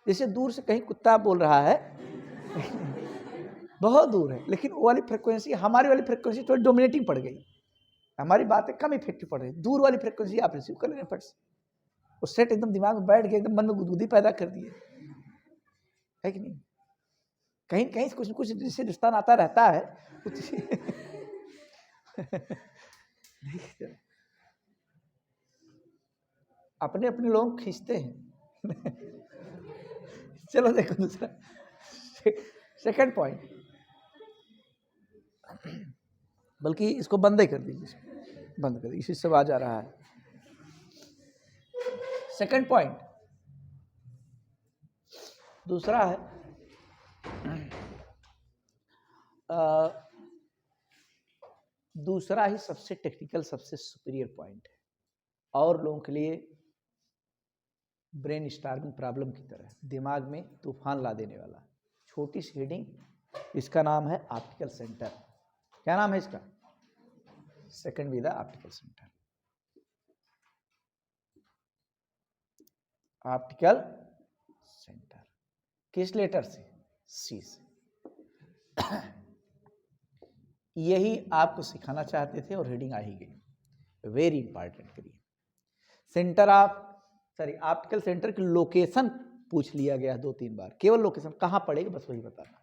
जैसे दूर से कहीं कुत्ता बोल रहा है बहुत दूर है, लेकिन वो वाली फ्रिक्वेंसी, हमारी वाली फ्रिक्वेंसी थोड़ी डोमिनेटिंग पड़ गई, हमारी बातें कम इफेक्टिव पड़ रही, दूर वाली फ्रिक्वेंसी आप रिसीव कर लेना फट से, वो सेट एकदम दिमाग में बैठ के एकदम मन में गुदगुदी पैदा कर दिए, है कि नहीं। कहीं कहीं से कुछ न कुछ जिससे रिश्ता नाता रहता है अपने अपने लोग खींचते हैं चलो देखो दूसरा, सेकंड पॉइंट, बल्कि इसको बंद ही कर दीजिए, बंद कर दीजिए, इसी से आवाज आ रहा है। सेकंड पॉइंट दूसरा है, दूसरा ही सबसे टेक्निकल, सबसे सुपीरियर पॉइंट है, और लोगों के लिए ब्रेन स्टार्मिंग प्रॉब्लम की तरह दिमाग में तूफान ला देने वाला छोटी सी हेडिंग, इसका नाम है ऑप्टिकल सेंटर। क्या नाम है इसका? Second with optical centre. Optical centre किस लेटर से? सी से। यही आपको सिखाना चाहते थे और हेडिंग आ ही गई, वेरी इंपॉर्टेंट। करिए centre of, sorry optical centre की लोकेशन पूछ लिया गया 2-3 बार, केवल लोकेशन कहाँ पड़ेगा बस वही बताना।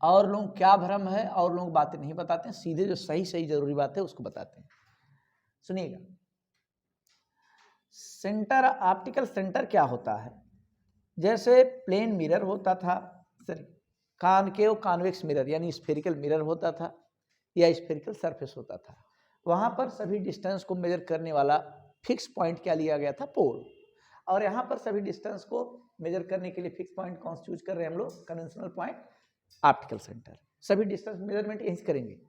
और लोग क्या भ्रम है, और लोग बातें नहीं बताते हैं, सीधे जो सही सही जरूरी बात है उसको बताते हैं। सुनिएगा, सेंटर, ऑप्टिकल सेंटर क्या होता है? जैसे प्लेन मिरर होता था, सॉरी कॉनकेव कॉन्वेक्स मिरर यानी स्फेरिकल मिरर होता था, या स्फेरिकल सरफेस होता था, वहां पर सभी डिस्टेंस को मेजर करने वाला फिक्स पॉइंट क्या लिया गया था? पोल। और यहाँ पर सभी डिस्टेंस को मेजर करने के लिए फिक्स पॉइंट कौन सा चूज कर रहे हैं हम लोग? Conventional point, optical centre. सभी डिस्टेंस मेजरमेंट यहीं से करेंगे।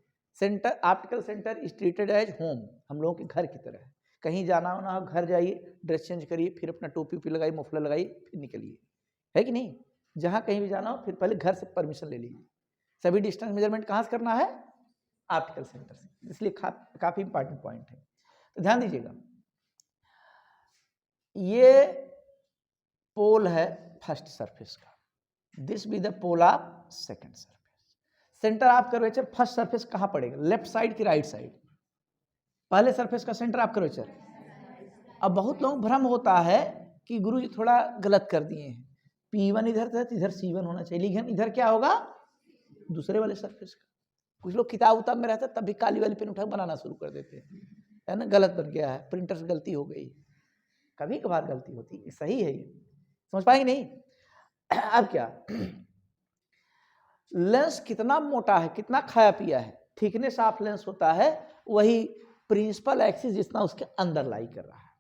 Centre, optical centre is treated age home, हम लोगों के घर की तरह। कहीं जाना होना, घर जाइए, ड्रेस चेंज करिए, फिर अपना टोपी उपी लगाइए, मफलर लगाइए, फिर निकलिए, है कि नहीं। जहाँ कहीं भी जाना हो फिर पहले घर से परमिशन ले लीजिए। सभी डिस्टेंस मेजरमेंट कहाँ से करना है? ऑप्टिकल सेंटर से। इसलिए काफी इंपॉर्टेंट पॉइंट है, तो ध्यान दीजिएगा। ये पोल है फर्स्ट सरफेस का, this be the pole of second surface. Centre of curvature first surface कहाँ पड़ेगा? लेफ्ट साइड की राइट साइड? पहले सरफेस का सेंटर ऑफ कर्वेचर। अब बहुत लोग भ्रम होता है कि गुरु जी थोड़ा गलत कर दिए हैं, P1 इधर था तो इधर C1 होना चाहिए, लेकिन इधर क्या होगा? दूसरे वाले सरफेस का। कुछ लोग किताब उताब में रहते तब भी काली वाली पेन उठा बनाना शुरू कर देते हैं, है ना, गलत बन गया है, प्रिंटर से गलती हो गई, कभी कभार गलती होती है, सही है ये, समझ पाएंगे नहीं। अब क्या, लेंस कितना मोटा है, कितना खाया पिया है, थिकनेस ऑफ लेंस होता है वही प्रिंसिपल एक्सिस जितना उसके अंदर लाई कर रहा है।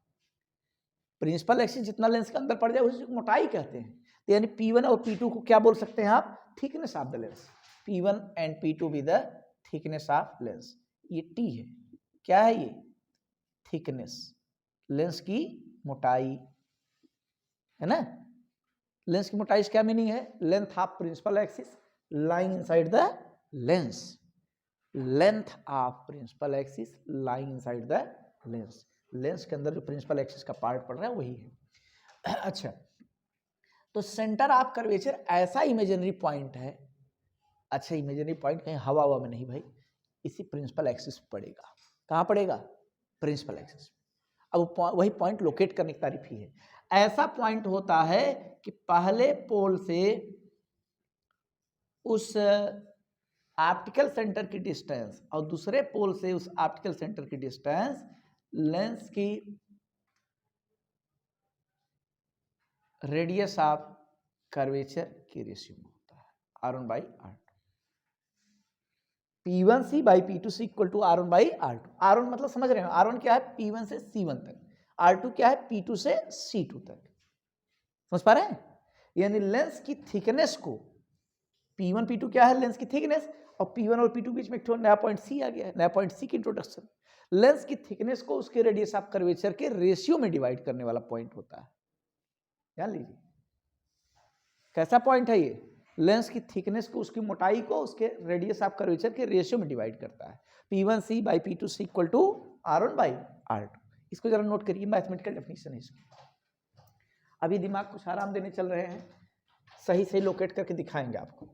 प्रिंसिपल एक्सिस जितना लेंस के अंदर पड़ जाए उसी को मोटाई कहते हैं। तो यानी P1 और P2 को क्या बोल सकते हैं आप? Thickness of the lens. P1 and P2 be the thickness of lens. ये T है, क्या है ये? थिकनेस, लेंस की मोटाई, है ना। लेंस की मोटाई क्या मीनिंग है? Length of principal axis lying inside the lens, length of principal axis lying inside the lens. Lens के अंदर जो प्रिंसिपल एक्सिस का पार्ट पड़ रहा है वही है। अच्छा, तो सेंटर ऑफ कर्वेचर ऐसा इमेजिनरी पॉइंट है, अच्छा इमेजिनरी पॉइंट कहीं हवा हवा में नहीं भाई, इसी प्रिंसिपल एक्सिस पड़ेगा। कहाँ पड़ेगा? Principal axis. अब वही पॉइंट लोकेट करने की तारीफ ही है। ऐसा पॉइंट होता है कि पहले पोल से उस ऑप्टिकल सेंटर की डिस्टेंस और दूसरे पोल से उस ऑप्टिकल सेंटर की डिस्टेंस लेंस की रेडियस ऑफ कर्वेचर के रेशियो में होता है, R1/R2। P1C by P2C equal to R1/R2। R1 मतलब समझ रहे हो, R1 क्या है, P1 से C1 तक, R2 क्या है, P2 से C2 तक। समझ पा रहे हैं? यानी लेंस की थिकनेस को, P1 P2 क्या है, लेंस की थिकनेस, और P1 और P2 बीच में एक नया पॉइंट C आ गया है, नया पॉइंट C की इंट्रोडक्शन। लेंस की थिकनेस को उसके रेडियस ऑफ कर्वेचर के रेशियो में डिवाइड करने वाला पॉइंट होता है। ध्यान लीजिए, कैसा पॉइंट है ये, लेंस की थिकनेस को, उसकी मोटाई को उसके रेडियस ऑफ कर्वेचर के रेशियो में डिवाइड करता है। P1C by P2C equal to R1/R2। इसको जरा नोट करिए, मैथमेटिकल डेफिनेशन है इसकी। अभी दिमाग कुछ आराम देने चल रहे हैं, सही सही लोकेट करके दिखाएंगे आपको।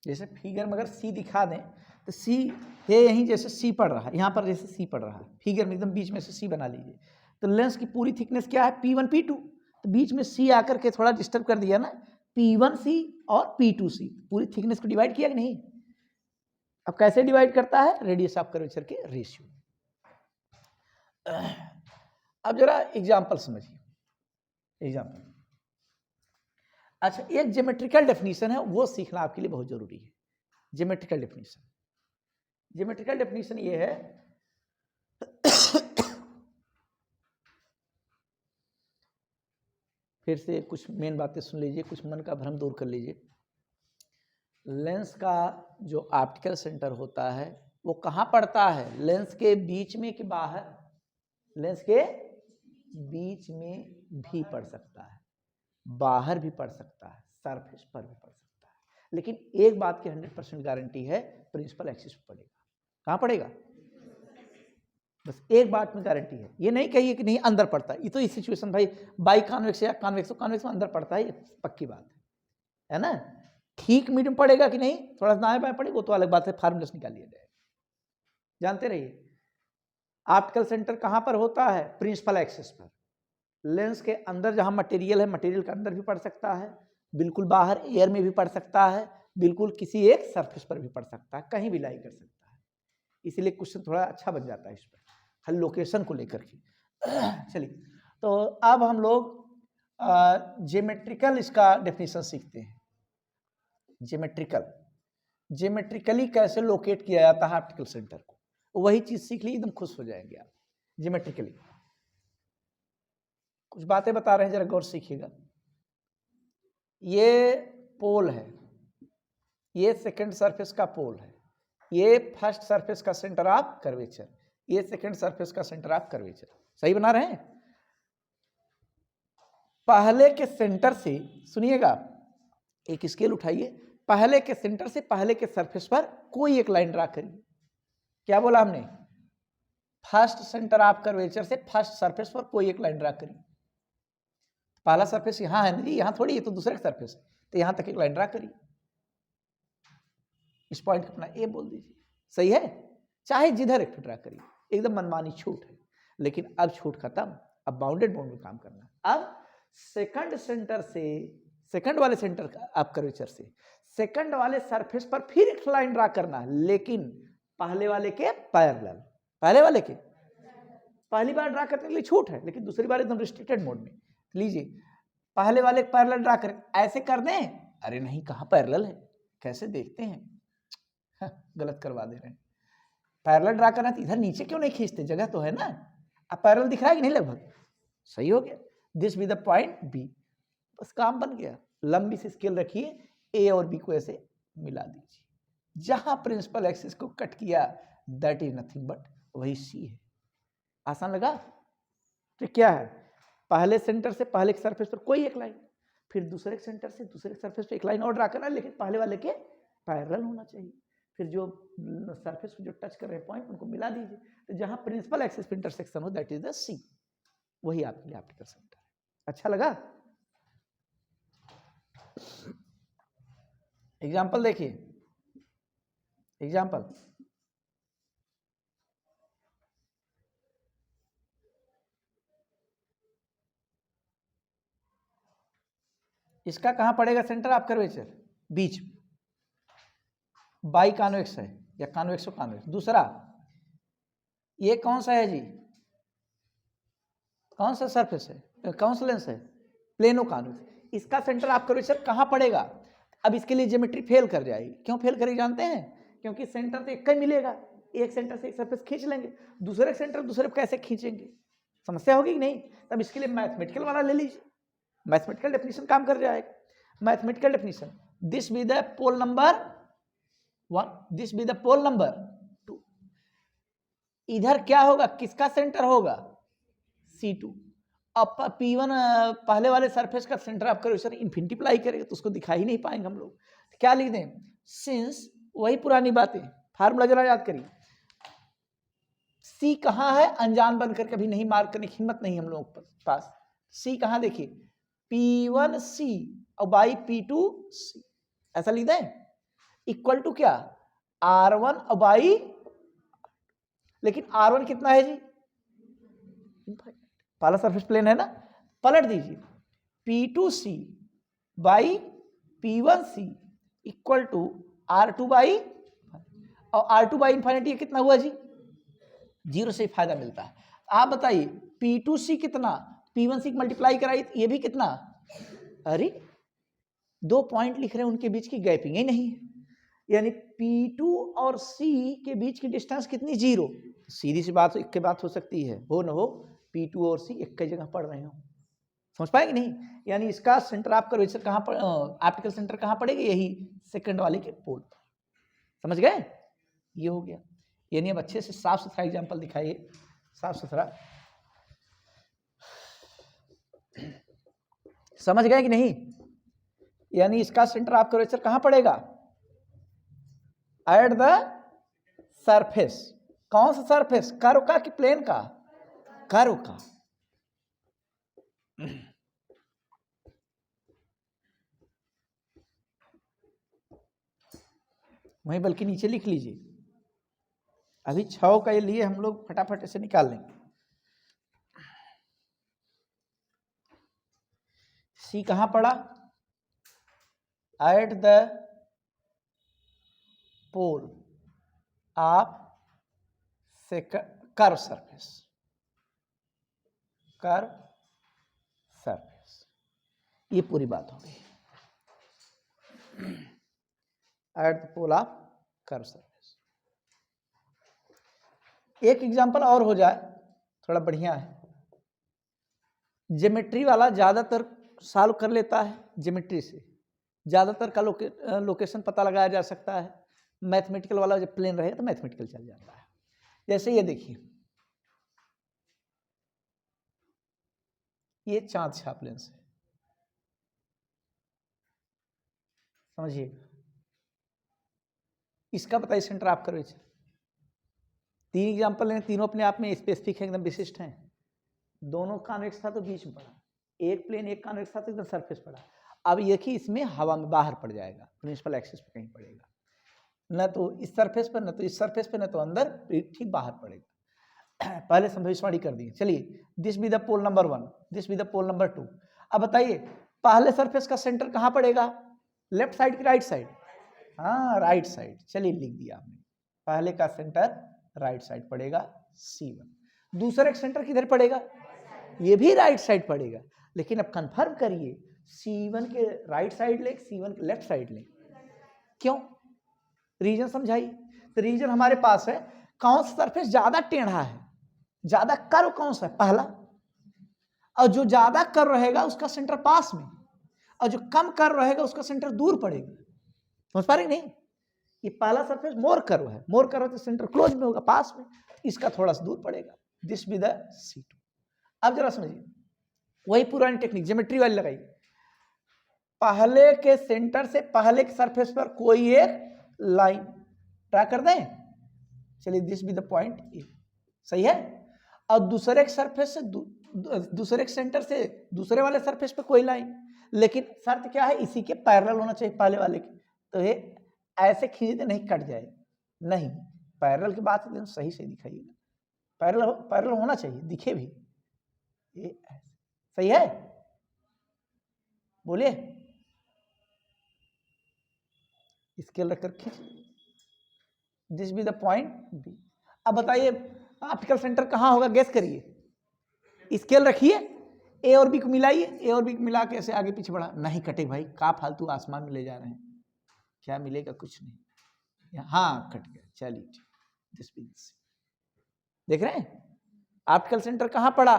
जैसे फिगर में अगर सी दिखा दें तो सी है यहीं, जैसे सी पड़ रहा है यहाँ पर, जैसे सी पड़ रहा है फिगर में एकदम बीच में से सी बना लीजिए। तो लेंस की पूरी थिकनेस क्या है, P1 P2, तो बीच में सी आकर के थोड़ा डिस्टर्ब कर दिया ना, P1C और P2C, पूरी थिकनेस को डिवाइड किया कि नहीं। अब कैसे डिवाइड करता है, रेडियस ऑफ कर्वेचर के रेशियो। अब जरा एग्जाम्पल समझिए, एग्जाम्पल। अच्छा, एक ज्योमेट्रिकल डेफिनेशन है, वो सीखना आपके लिए बहुत जरूरी है। ज्योमेट्रिकल डेफिनेशन, ज्योमेट्रिकल डेफिनेशन ये है फिर से कुछ मेन बातें सुन लीजिए, कुछ मन का भ्रम दूर कर लीजिए। लेंस का जो ऑप्टिकल सेंटर होता है वो कहाँ पड़ता है, लेंस के बीच में कि बाहर, लेंस के बीच में भी पड़ सकता है, बाहर भी पड़ सकता है, सरफेस पर भी पड़ सकता है, लेकिन एक बात की 100% गारंटी है, प्रिंसिपल एक्सिस पर पड़ेगा। कहाँ पड़ेगा, बस एक बात में गारंटी है, ये नहीं कहिए कि नहीं अंदर पड़ता है। ये तो इस सिचुएशन भाई बाई कॉन्वेक्स या कॉन्वेक्स, कॉन्वेक्स में अंदर पड़ता है, ये पक्की बात है ना। ठीक मिड में पड़ेगा कि नहीं, थोड़ा दाएं बाएं पड़ेगा, वो तो अलग बात है, फार्मूलास निकाल लिया जाएगा। जानते रहिए, ऑप्टिकल सेंटर कहाँ पर होता है, प्रिंसिपल एक्सिस पर। लेंस के अंदर जहाँ मटेरियल है, मटेरियल के अंदर भी पड़ सकता है, बिल्कुल बाहर एयर में भी पड़ सकता है, बिल्कुल किसी एक सरफेस पर भी पड़ सकता है, कहीं भी लाई कर सकता है। इसीलिए क्वेश्चन थोड़ा अच्छा बन जाता है इस पर, हर लोकेशन को लेकर के। चलिए, तो अब हम लोग ज्योमेट्रिकल इसका डेफिनेशन सीखते हैं। ज्योमेट्रिकल, ज्योमेट्रिकली कैसे लोकेट किया जाता है ऑप्टिकल सेंटर को, वही चीज सीख ली, एकदम खुश हो जाएंगे आप। ज्योमेट्रिकली कुछ बातें बता रहे हैं, जरा गौर सीखिएगा। ये पोल है, ये सेकंड सरफेस का पोल है, ये फर्स्ट सरफेस का सेंटर ऑफ कर्वेचर, ये सेकंड सरफेस का सेंटर ऑफ कर्वेचर। सही बना रहे हैं। पहले के सेंटर से, सुनिएगा, एक स्केल उठाइए, पहले के सेंटर से पहले के सरफेस पर कोई एक लाइन ड्रा करिए। क्या बोला हमने, फर्स्ट सेंटर ऑफ कर्वेचर से फर्स्ट सरफेस पर कोई एक लाइन ड्रा करिए। पहला सरफेस यहां है ना जी, यहां थोड़ी, ये तो दूसरे का सरफेस है, तो यहां तक एक लाइन ड्रा करिए। इस पॉइंट को अपना ए बोल दीजिए, सही है। चाहे जिधर एक ड्रा करिए, एकदम मनमानी छूट है, लेकिन अब छूट खत्म, अब बाउंडेड बाउंड में काम करना। अब सेकंड सेंटर से, सेकंड वाले सेंटर ऑफ कर्वेचर से सेकंड वाले सरफेस पर फिर एक लाइन ड्रा करना है, लेकिन पहले वाले के पैरेलल। पहले वाले के, पहली बार ड्रा करने के लिए छूट है, लेकिन दूसरी बार एकदम रिस्ट्रिक्टेड मोड में। लीजिए, पहले वाले पैरेलल ड्रा करें, ऐसे कर दें, अरे नहीं कहाँ पैरेलल है, कैसे देखते हैं, गलत करवा दे रहे हैं। पैरेलल ड्रा करना तो इधर नीचे क्यों नहीं खींचते, जगह तो है ना। अब पैरेलल दिख रहा है कि नहीं, लगभग सही हो गया, this be the point B, बस काम बन गया। लंबी सी स्केल रखिए, ए और बी को ऐसे मिला दीजिए, जहां प्रिंसिपल एक्सिस को कट किया दैट इज नथिंग बट वही सी है। आसान लगा। तो क्या है, पहले सेंटर से पहले सरफेस पर कोई एक लाइन, फिर दूसरे सेंटर से दूसरे सरफेस पर एक लाइन और ड्रा करना, लेकिन पहले वाले के पैरेलल होना चाहिए। फिर जो सरफेस को जो टच कर रहे हैं पॉइंट, उनको मिला दीजिए, तो जहां प्रिंसिपल एक्सिस पे इंटरसेक्शन हो दैट इज द सी, वही आपके लिए ऑप्टिकल सेंटर है। अच्छा लगा। एग्जाम्पल देखिए, एग्जाम्पल, इसका कहाँ पड़ेगा सेंटर ऑफ कर्वेचर? बीच में, बाई कॉन्वेक्स है या कॉन्वेक्स और कॉन्वेक्स। दूसरा ये कौन सा है जी, कौन सा सरफेस है, कौन सा लेंस है? Plano convex. इसका सेंटर ऑफ कर्वेचर कहाँ पड़ेगा? अब इसके लिए ज्योमेट्री फेल कर जाएगी। क्यों फेल करेगी जानते हैं? क्योंकि सेंटर तो एक ही मिलेगा, एक सेंटर से एक सरफेस खींच लेंगे, दूसरे सेंटर दूसरे पे कैसे खींचेंगे? समस्या होगी कि नहीं? तब इसके लिए मैथमेटिकल वाला ले लीजिए, मैथमेटिकल डेफिनेशन काम कर जाएगा। Mathematical definition, this be the pole number 1, this be the pole number 2। इधर क्या होगा, किसका सेंटर होगा? C2। अब P1 पहले वाले सरफेस का centre of curvature infinity apply करेगा तो उसको दिखा ही नहीं पाएंगे हम लोग। क्या लिख दें? सिंस, वही पुरानी बातें, फार्मूला जरा याद करिए। C कहाँ है? अनजान बनकर कभी नहीं मार्क करने की हिम्मत नहीं हम लोगों के पास। C कहाँ देखिए? P1C और बाई P2C, ऐसा लिख दें। इक्वल टू क्या? R1 और बाई, लेकिन R1 कितना है जी? पहला सरफेस प्लेन है ना, पलट दीजिए। P2C by P1C equal to R2 by, और R2 बाई इंफिनिटी कितना हुआ जी? 0 से फायदा मिलता है। आप बताइए P2C कितना, P1C मल्टीप्लाई कराई ये भी कितना? अरे 2 पॉइंट लिख रहे हैं, उनके बीच की गैपिंग ही नहीं है, यानी P2 और C के बीच की डिस्टेंस कितनी? 0। सीधी सी बात, एक के बात हो सकती है, हो न हो P2 और C एक ही जगह पढ़ रहे हो, समझ पाएंगे नहीं? यानी इसका सेंटर ऑफ कर्वेचर कहाँ पर, ऑप्टिकल सेंटर कहाँ पड़ेगा? यही सेकंड वाले के पोल पर। समझ गए? ये हो गया। यानी अब अच्छे से साफ सुथरा एग्जाम्पल दिखाइए, साफ सुथरा। समझ गए कि नहीं? यानी इसका सेंटर ऑफ कर्वेचर कहाँ पड़ेगा? At the surface. कौन सा सरफेस? कर्व का कि प्लेन का? कर्व का। वहीं बल्कि नीचे लिख लीजिए, अभी 6 का ये लिए हम लोग फटाफट से निकाल लेंगे। C कहां पड़ा? At the pole of curve surface, curve surface. ये पूरी बात हो गई। At the pole of curve surface. एक एग्जांपल और हो जाए, थोड़ा बढ़िया है। ज्योमेट्री वाला ज्यादातर सॉल्व कर लेता है, ज्योमेट्री से ज्यादातर का लोकेशन पता लगाया जा सकता है। मैथमेटिकल वाला जब प्लेन रहे तो मैथमेटिकल चल जाता है। जैसे ये देखिए, ये चांद छाप लेंस है, समझिएगा। इसका बताइए सेंटर ऑफ कर्वेचर। 3 एग्जांपल हैं, तीनों अपने आप में स्पेसिफिक है, एकदम विशिष्ट हैं। दोनों कॉन्वेक्स था तो बीच में पड़ा, एक प्लेन एक कॉन्वेक्स था तो एकदम सरफेस पड़ा। अब ये कि इसमें हवा में बाहर पड़ जाएगा, प्रिंसिपल एक्सिस पे कहीं पड़ेगा, न तो इस सरफेस पर, न तो इस सरफेस पे, न तो अंदर, ठीक बाहर पड़ेगा। पहले भविष्यवाणी कर दी। चलिए, this be the pole number 1, this be the pole number 2। अब बताइए पहले सरफेस का सेंटर कहाँ पड़ेगा? लेफ्ट साइड की राइट साइड? हाँ, राइट साइड। चलिए लिख दिया आपने, पहले का सेंटर राइट साइड पड़ेगा C1। दूसरे का सेंटर किधर पड़ेगा? ये भी राइट साइड पड़ेगा। लेकिन अब कंफर्म करिए, C1 के राइट साइड ले, C1 के लेफ्ट साइड ले? क्यों? रीजन समझाइए। तो रीजन हमारे पास है, कौन सा सरफेस ज्यादा टेढ़ा है, ज्यादा कर्व कौन सा है? पहला। और जो ज्यादा कर्व रहेगा उसका सेंटर पास में, और जो कम कर्व रहेगा उसका सेंटर दूर पड़ेगा। समझ पा रहे नहीं? ये पहला सरफेस मोर कर्व है, मोर कर्व तो सेंटर क्लोज में होगा, पास में, इसका थोड़ा सा दूर पड़ेगा। This be the C2। अब जरा समझिए, वही पुरानी टेक्निक ज्योमेट्री वाली लगाई। पहले के सेंटर से पहले के सरफेस पर कोई एक लाइन ड्रा कर दें। चलिए, this be the point A, सही है। और दूसरे सरफेस से दूसरे सेंटर से दूसरे वाले सरफेस पे कोई लाइन, लेकिन शर्त क्या है? इसी के पैरेलल होना चाहिए पहले वाले के। तो ये ऐसे खींचते नहीं कट जाए, नहीं, पैरेलल की बात है, सही से दिखाइएगा, पैरेलल होना चाहिए, दिखे भी। ये सही है? बोलिए। स्केल रखकर खींच, this be the point B. अब बताइए ऑप्टिकल सेंटर कहाँ होगा, गेस करिए। स्केल रखिए, ए और बी को मिलाइए, ए और बी को मिला के ऐसे आगे पीछे बढ़ा, नहीं कटे भाई, का फालतू आसमान में ले जा रहे हैं, क्या मिलेगा, कुछ नहीं। हाँ कट गया, चलिए देख रहे हैं ऑप्टिकल सेंटर कहाँ पड़ा,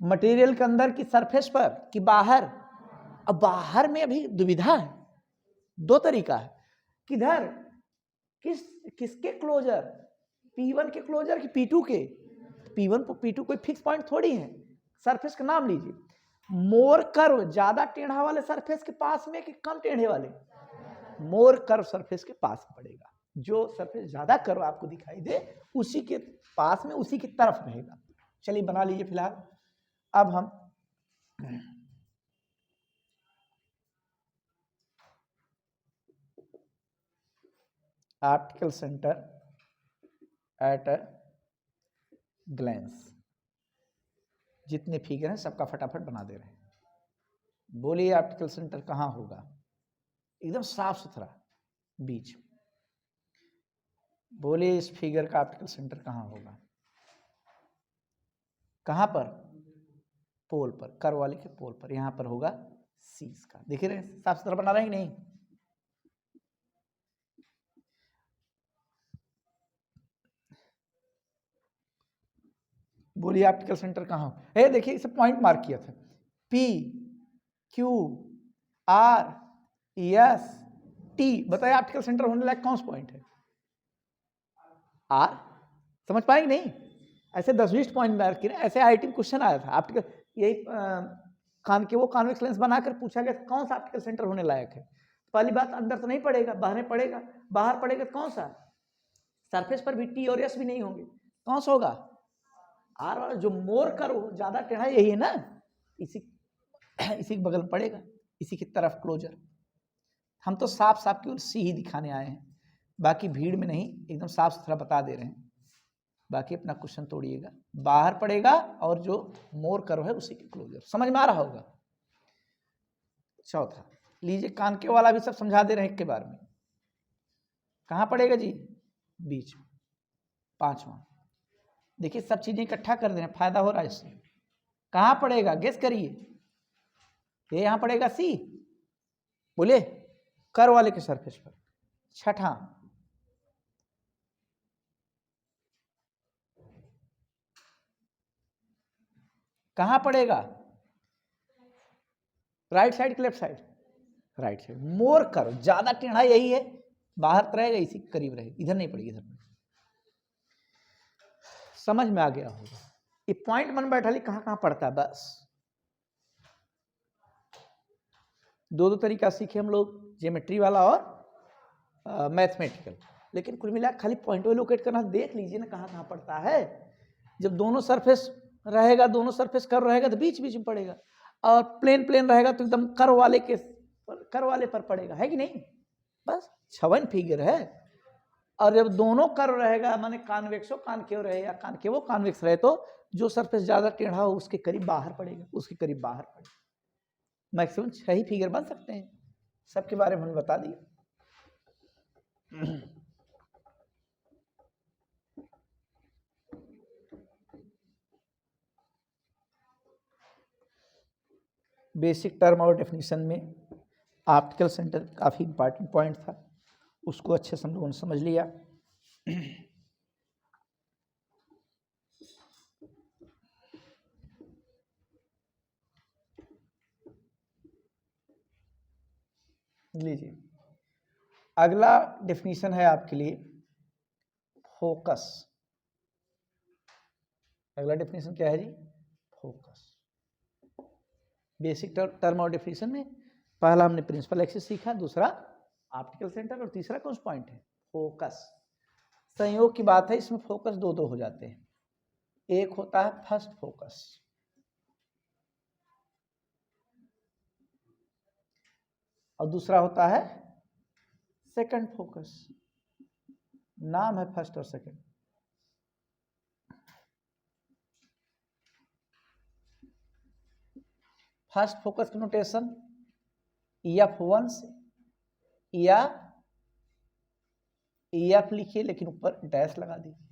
मटेरियल के अंदर की सरफेस पर कि बाहर। अब बाहर में अभी दुविधा है, दो तरीका है, किधर, किसके क्लोजर, P1 के क्लोजर कि P2 के। P1 P2 कोई फिक्स पॉइंट थोड़ी है, सरफेस का नाम लीजिए। मोर कर्व ज्यादा टेढ़ा वाले सरफेस के पास में कि कम टेढ़े वाले, मोर कर्व सरफेस के पास पड़ेगा, जो सरफेस ज्यादा कर्व आपको दिखाई दे उसी के पास में, उसी की तरफ रहेगा। चलिए बना लीजिए फिलहाल। अब हम optical centre at a glance, जितने फिगर हैं सबका फटाफट बना दे रहे हैं। बोलिए ऑप्टिकल सेंटर कहाँ होगा, एकदम साफ सुथरा बीच। बोलिए इस फिगर का ऑप्टिकल सेंटर कहाँ होगा, कहाँ पर, पोल पर, कर्व वाले के पोल पर, यहां पर होगा सी का। देख रहे हैं साफ सुथरा बना रहे हैं कि नहीं। बोलिए ऑप्टिकल सेंटर कहाँ हो, ए देखिए इसे पॉइंट मार्क किया था, P Q R S T, बताइए ऑप्टिकल सेंटर होने लायक कौन सा पॉइंट है, R। समझ पाएंगे नहीं, ऐसे 10-20 पॉइंट मार्क किए, ऐसे आईटी में क्वेश्चन आया था ऑप्टिकल, यही वो कॉन्वेक्स लेंस बनाकर पूछा गया कौन सा ऑप्टिकल सेंटर होने लायक है। पहली बात अंदर तो नहीं पड़ेगा, बाहर में पड़ेगा, बाहर पड़ेगा तो कौन सा, सरफेस पर भी T और S भी नहीं होंगे, कौन सा होगा, आर वाला, जो मोर कर्व ज्यादा टेढ़ा यही है ना, इसी के बगल में पड़ेगा, इसी की तरफ क्लोजर। हम तो साफ साफ केवल सी ही दिखाने आए हैं, बाकी भीड़ में नहीं, एकदम साफ सुथरा बता दे रहे हैं। बाकी अपना क्वेश्चन तोड़िएगा, बाहर पड़ेगा और जो मोर कर्व है उसी के क्लोजर, समझ में आ रहा होगा। चौथा लीजिए, कानके वाला भी सब समझा दे रहे हैं एक के बार में, कहाँ पड़ेगा जी, बीच में। पांचवा देखिए सब चीजें इकट्ठा कर दे रहे हैं, फायदा हो रहा है इससे। कहाँ पड़ेगा, गेस करिए, ये यहां पड़ेगा सी, बोले कर्व वाले के सरफेस पर। छठा कहां पड़ेगा, राइट साइड के लेफ्ट साइड, राइट साइड। मोर कर्व ज्यादा टेढ़ा यही है, बाहर रहेगा, इसी के करीब रहेगा, इधर नहीं पड़ेगी, इधर पड़ेगी। समझ में आ गया होगा, ये पॉइंट मन बैठा ली कहां कहां पड़ता है, बस। दो तरीका सीखे हम लोग, ज्योमेट्री वाला और मैथमेटिकल, लेकिन कुल मिला खाली पॉइंट लोकेट करना, देख लीजिए ना कहां कहां पड़ता है। जब दोनों सरफेस रहेगा, दोनों सरफेस कर्व रहेगा तो बीच बीच में पड़ेगा, और प्लेन रहेगा तो एकदम कर्व वाले पर पड़ेगा, है कि नहीं। बस 56 फिगर है। और जब दोनों कर्व रहेगा, माने कॉन्वेक्सो कॉनकेव रहे या कॉनकेवो कॉन्वेक्स रहे, तो जो सरफेस ज्यादा टेढ़ा हो उसके करीब बाहर पड़ेगा, उसके करीब बाहर पड़ेगा। मैक्सिमम 6 ही फिगर बन सकते हैं, सबके बारे में हमने बता दिया। बेसिक टर्म और डेफिनेशन में ऑप्टिकल सेंटर काफ़ी इंपॉर्टेंट पॉइंट था, उसको अच्छे से हम लोगों ने समझ लिया। लीजिए अगला डेफिनेशन है आपके लिए फोकस। अगला डेफिनेशन क्या है जी, फोकस। बेसिक टर्म और डेफिनेशन में पहला हमने प्रिंसिपल एक्सिस सीखा, दूसरा ऑप्टिकल सेंटर, और तीसरा कौन सा पॉइंट है, फोकस। संयोग की बात है, इसमें फोकस दो दो हो जाते हैं, एक होता है फर्स्ट फोकस और दूसरा होता है सेकंड फोकस। नाम है फर्स्ट और सेकंड। फर्स्ट फोकस की नोटेशन F1 से या EF लिखिए लेकिन ऊपर डैश लगा दीजिए।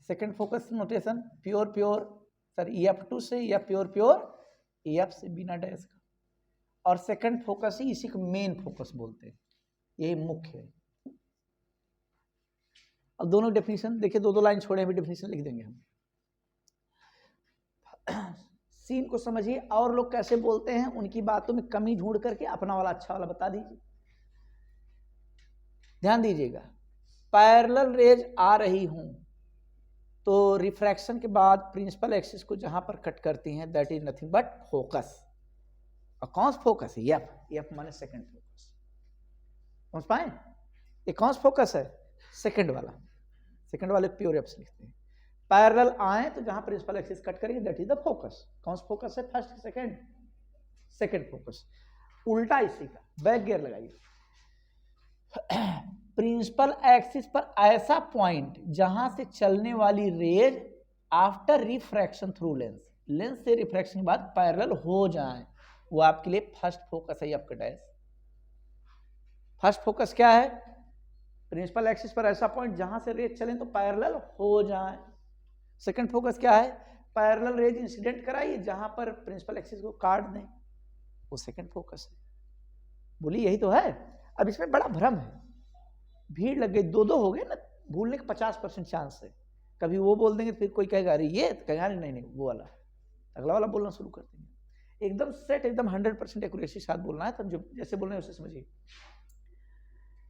Second focus notation pure pure sir EF2 से या प्योर प्योर EF से बिना डैश का, और सेकंड फोकस ही इसी को मेन फोकस बोलते हैं, यही मुख्य है। अब दोनों डेफिनेशन देखिए, दो लाइन छोड़े अभी डेफिनेशन लिख देंगे हम। सीन को समझिए, और लोग कैसे बोलते हैं उनकी बातों में कमी ढूंढ करके अपना वाला अच्छा वाला बता दीजिए। ध्यान दीजिएगा, पैरेलल रेज आ रही हूं तो रिफ्रैक्शन के बाद प्रिंसिपल एक्सिस को जहां पर कट करती हैं that is nothing but focus. और कौन सा फोकस है? एफ माने सेकंड फोकस। समझ पाए? ये कौन सा फोकस है? सेकंड वाले प्योर एफ से लिखते हैं। पैरेलल आए तो जहां प्रिंसिपल एक्सिस कट करेंगे दैट इज द फोकस। कौन सा फोकस है? First second focus. उल्टा इसी का, बैक गियर लगाइए। प्रिंसिपल एक्सिस पर ऐसा पॉइंट जहां से चलने वाली raise after refraction through lens से रिफ्रैक्शन के बाद पैरेलल हो जाए, वो आपके लिए फर्स्ट फोकस है। आपका डैश फर्स्ट फोकस क्या है? प्रिंसिपल एक्सिस पर ऐसा पॉइंट जहां से रेज चले तो पैरेलल हो जाए। सेकंड फोकस क्या है? पैरेलल रेज इंसिडेंट कराइए जहां पर प्रिंसिपल एक्सिस को काट दें, वो सेकंड फोकस है। बोलिए यही तो है। अब इसमें बड़ा भ्रम है, भीड़ लग गई, दो हो गए ना, भूलने का 50% चांस है। कभी वो बोल देंगे फिर कोई कहेगा अरे ये, कहेगा नहीं वो वाला, अगला वाला बोलना शुरू कर देंगे। एकदम सेट, एकदम 100% एक्यूरेसी साथ बोलना है। तब जो जैसे बोल रहे हैं उसे समझिए।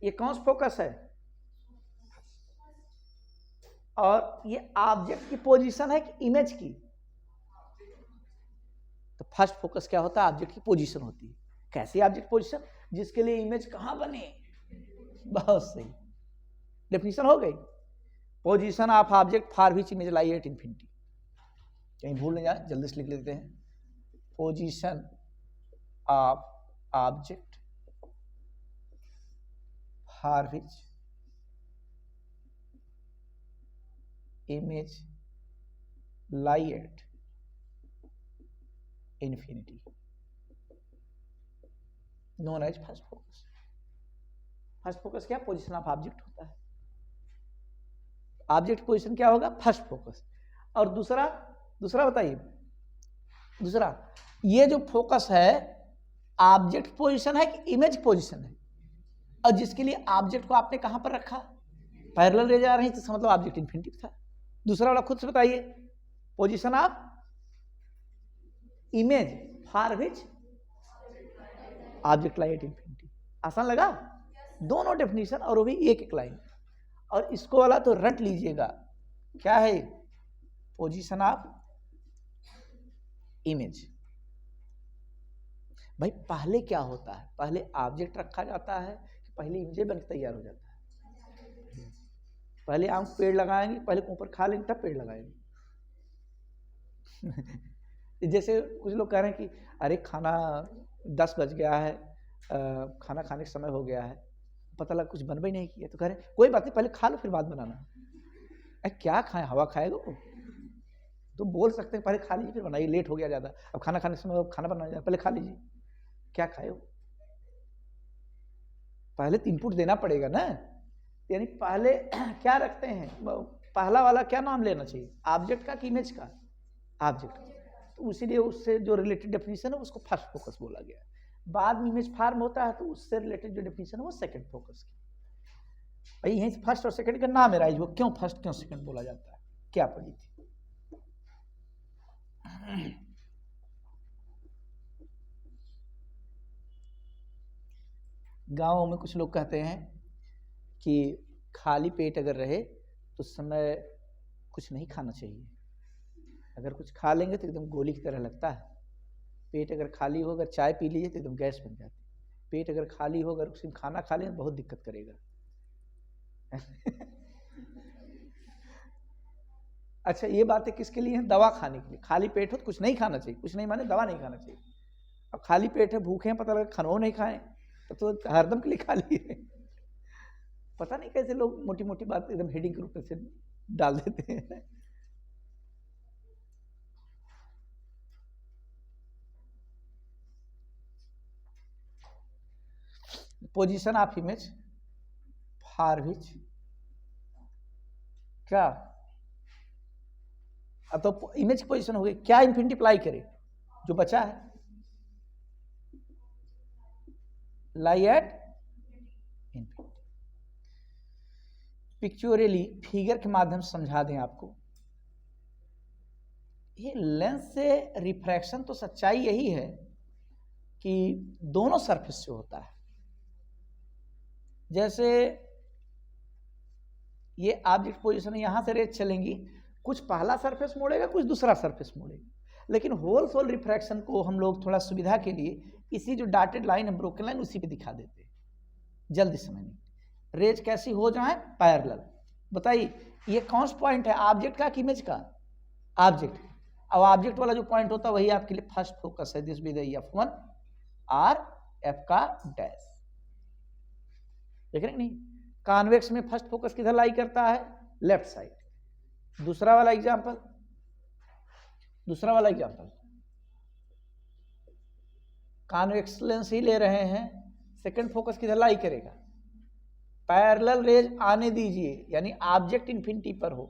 ये कौन सा फोकस है? और ये ऑब्जेक्ट की पोजीशन है कि इमेज की? तो फर्स्ट फोकस क्या होता है? ऑब्जेक्ट की पोजीशन होती है। कैसी ऑब्जेक्ट पोजीशन? जिसके लिए इमेज कहां बने। बहुत सही, डेफिनेशन हो गई। Position of object for which image lie at infinity. कहीं भूल नहीं जाए, जल्दी से लिख लेते हैं। Position of object for which image lie at infinity known as first focus. First focus क्या? पोजीशन ऑफ ऑब्जेक्ट होता है। ऑब्जेक्ट पोजीशन क्या होगा? First focus. और दूसरा बताइए, दूसरा ये जो फोकस है ऑब्जेक्ट पोजीशन है कि इमेज पोजीशन है? और जिसके लिए ऑब्जेक्ट को आपने कहां पर रखा? पैरेलल रेज आ रही तो मतलब ऑब्जेक्ट इंफिनिटी था। दूसरा वाला खुद से बताइए, position of image for which object lie at infinity. आसान लगा? दोनों डेफिनेशन, और वो भी एक लाइन। और इसको वाला तो रट लीजिएगा, क्या है? Position of image. भाई पहले क्या होता है? पहले ऑब्जेक्ट रखा जाता है कि पहले इमेज बन के तैयार हो जाता है? पहले आम पेड़ लगाएंगे, पहले ऊपर खा लेंगे तब पेड़ लगाएंगे। जैसे कुछ लोग कह रहे हैं कि अरे खाना 10 बज गया है, खाना खाने का समय हो गया है, पता लगा कुछ बनवा ही नहीं किया, तो कह रहे कोई बात नहीं पहले खा लो फिर बाद बनाना। क्या खाएं? हवा खाएगा? तो बोल सकते हैं पहले खा लीजिए फिर बनाइए, लेट हो गया ज़्यादा, अब खाना खाने के समय खाना बनाना जाए, पहले खा लीजिए। क्या खाए हो? पहले तो इनपुट देना पड़ेगा ना। यानी पहले क्या रखते हैं? पहला वाला क्या नाम लेना चाहिए? ऑब्जेक्ट का कि इमेज का? ऑब्जेक्ट। तो इसीलिए उससे जो रिलेटेड डेफिनेशन है उसको फर्स्ट फोकस बोला गया। बाद में इमेज फॉर्म होता है तो उससे रिलेटेड जो डेफिनेशन है वो सेकंड फोकस की। भाई यहीं से फर्स्ट और सेकंड का नाम है राइज, वो क्यों फर्स्ट क्यों सेकंड बोला जाता है? क्या पड़ी थी? गाँव में कुछ लोग कहते हैं कि खाली पेट अगर रहे तो उस समय कुछ नहीं खाना चाहिए, अगर कुछ खा लेंगे तो एकदम गोली की तरह लगता है। पेट अगर खाली हो, अगर चाय पी लीजिए तो एकदम गैस बन जाती है। पेट अगर खाली हो, अगर उसमें खाना खा लें तो बहुत दिक्कत करेगा। अच्छा ये बातें किसके लिए हैं? दवा खाने के लिए। खाली पेट हो तो कुछ नहीं खाना चाहिए, कुछ नहीं माने दवा नहीं खाना चाहिए। अब खाली पेट है, भूखे हैं, पता लगा खाना नहीं खाएं तो हरदम के लिए खा लिए। पता नहीं कैसे लोग मोटी मोटी बात एकदम हेडिंग के रूप में से डाल देते हैं। Position of image for which क्या? अब तो इमेज की पोजीशन हो गई, क्या इंफिनिटी अप्लाई करे? जो बचा है लाई एट इंफिनिटी। पिक्चुअली फिगर के माध्यम से समझा दें आपको, ये लेंस से रिफ्रैक्शन तो सच्चाई यही है कि दोनों सरफेस से होता है। जैसे ये ऑब्जेक्ट पोजीशन है, यहां से रेज चलेंगी, कुछ पहला सरफेस मोड़ेगा, कुछ दूसरा सरफेस मोड़ेगा। लेकिन होल सोल रिफ्रैक्शन को हम लोग थोड़ा सुविधा के लिए इसी जो डॉटेड लाइन है, ब्रोकन लाइन, उसी पे दिखा देते हैं जल्दी समझने। रेज कैसी हो जाए? पैरेलल। बताइए ये कौन सा पॉइंट है, ऑब्जेक्ट का कि इमेज का? ऑब्जेक्ट। अब ऑब्जेक्ट वाला जो पॉइंट होता है वही आपके लिए फर्स्ट फोकस है। दिस बी द F1 और F का डैश। देख रहे नहीं? कॉन्वेक्स में फर्स्ट फोकस किधर लाई करता है? Left side. दूसरा वाला एग्जांपल, कॉन्वेक्स लेंस ही ले रहे हैं, सेकंड फोकस किधर लाई करेगा? पैरेलल रेज आने दीजिए, यानी ऑब्जेक्ट इंफिनिटी पर हो,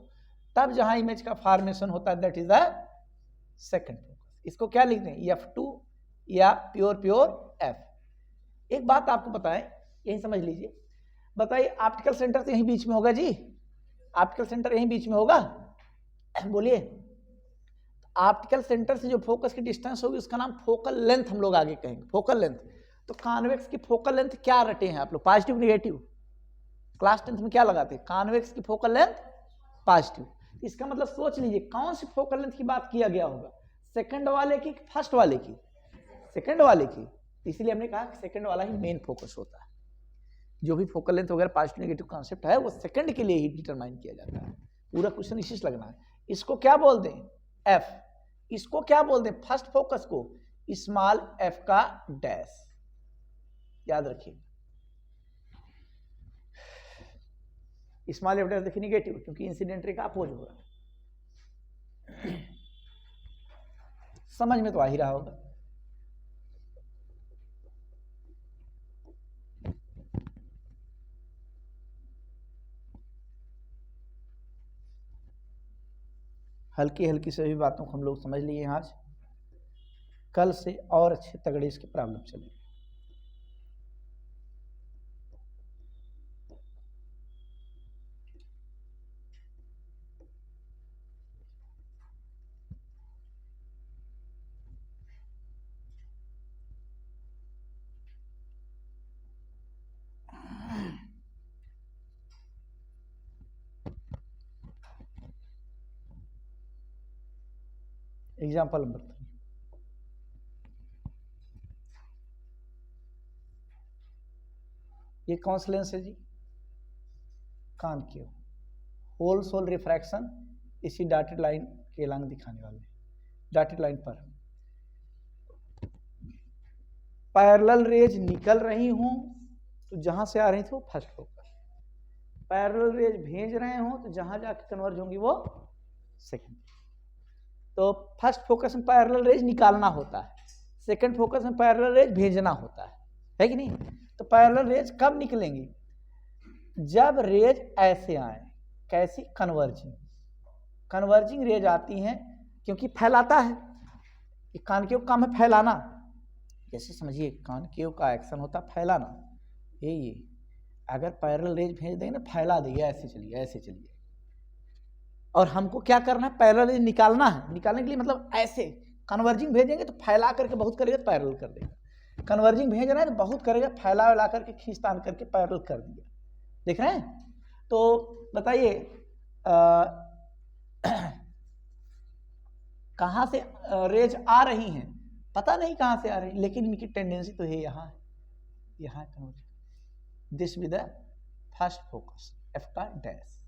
तब जहां इमेज का फॉर्मेशन होता है, that is the second focus. इसको क्या लिखते हैं? F2 या प्योर F। एक बात आपको बताएं, यही समझ लीजिए। बताइए ऑप्टिकल सेंटर तो यहीं बीच में होगा जी, ऑप्टिकल सेंटर यहीं बीच में होगा, बोलिए। ऑप्टिकल सेंटर से जो फोकस की डिस्टेंस होगी उसका नाम फोकल लेंथ हम लोग आगे कहेंगे, फोकल लेंथ। तो कॉन्वेक्स की फोकल लेंथ क्या रटे हैं आप लोग? Positive negative? क्लास 10th में क्या लगाते हैं? कॉन्वेक्स की फोकल लेंथ पॉजिटिव। इसका मतलब सोच लीजिए कौन सी फोकल लेंथ की बात किया गया होगा, सेकंड वाले की, फर्स्ट वाले की? सेकंड वाले की। इसीलिए हमने कहा कि सेकंड वाला ही मेन फोकस होता है। जो भी फोकल लेंथ वगैरह पॉजिटिव नेगेटिव कॉन्सेप्ट है वो सेकंड के लिए ही डिटरमाइन किया जाता है। पूरा क्वेश्चन इसी से लगना है। इसको क्या बोल दें? F। इसको क्या बोल दें? फर्स्ट फोकस को स्मॉल f का डैश। याद रखिए, स्मॉल f डैश देखिए निगेटिव, क्योंकि इंसिडेंट रे का अपोज हो रहा है। समझ में तो आ ही रहा होगा। हल्की हल्की सभी बातों को हम लोग समझ लिए आज। कल से और अच्छे तगड़े इसके प्रॉब्लम चलेंगे। एग्जाम्पल नंबर 3, ये कौन सा लेंस है जी? कॉनकेव। होल सोल रिफ्रैक्शन इसी डॉटेड लाइन के लंग दिखाने वाले, डॉटेड लाइन पर पैरेलल रेज निकल रही हूं तो जहां से आ रही थी वो फर्स्ट फोकस, पैरेलल रेज भेज रहे हो तो जहां जाके कन्वर्ज होंगी वो सेकंड। तो फर्स्ट फोकस में पैरेलल रेज निकालना होता है, सेकंड फोकस में पैरेलल रेज भेजना होता है कि नहीं? तो पैरेलल रेज कब निकलेंगी? जब रेज ऐसे आए। कैसी? कन्वर्जिंग। कन्वर्जिंग रेज आती हैं क्योंकि फैलाता है। कॉनकेव काम है फैलाना। जैसे समझिए कॉनकेव का एक्शन होता है फैलाना। ये अगर पैरेलल रेज भेज देंगे ना, फैला देंगे, ऐसे चलिए ऐसे चलिए। और हमको क्या करना है? पैरेलल रेज निकालना है। निकालने के लिए मतलब ऐसे कन्वर्जिंग भेजेंगे तो फैला करके बहुत करेगा, पैरेलल कर देगा। कन्वर्जिंग भेज रहे हैं तो बहुत करेगा, फैला वैला करके खींच तान करके पैरेलल कर दिया। देख रहे हैं? तो बताइए कहां से रेज आ रही हैं? पता नहीं कहां से आ रही, लेकिन इनकी टेंडेंसी तो है यहाँ है, यहाँ convergence. This with the first focus F का डैश।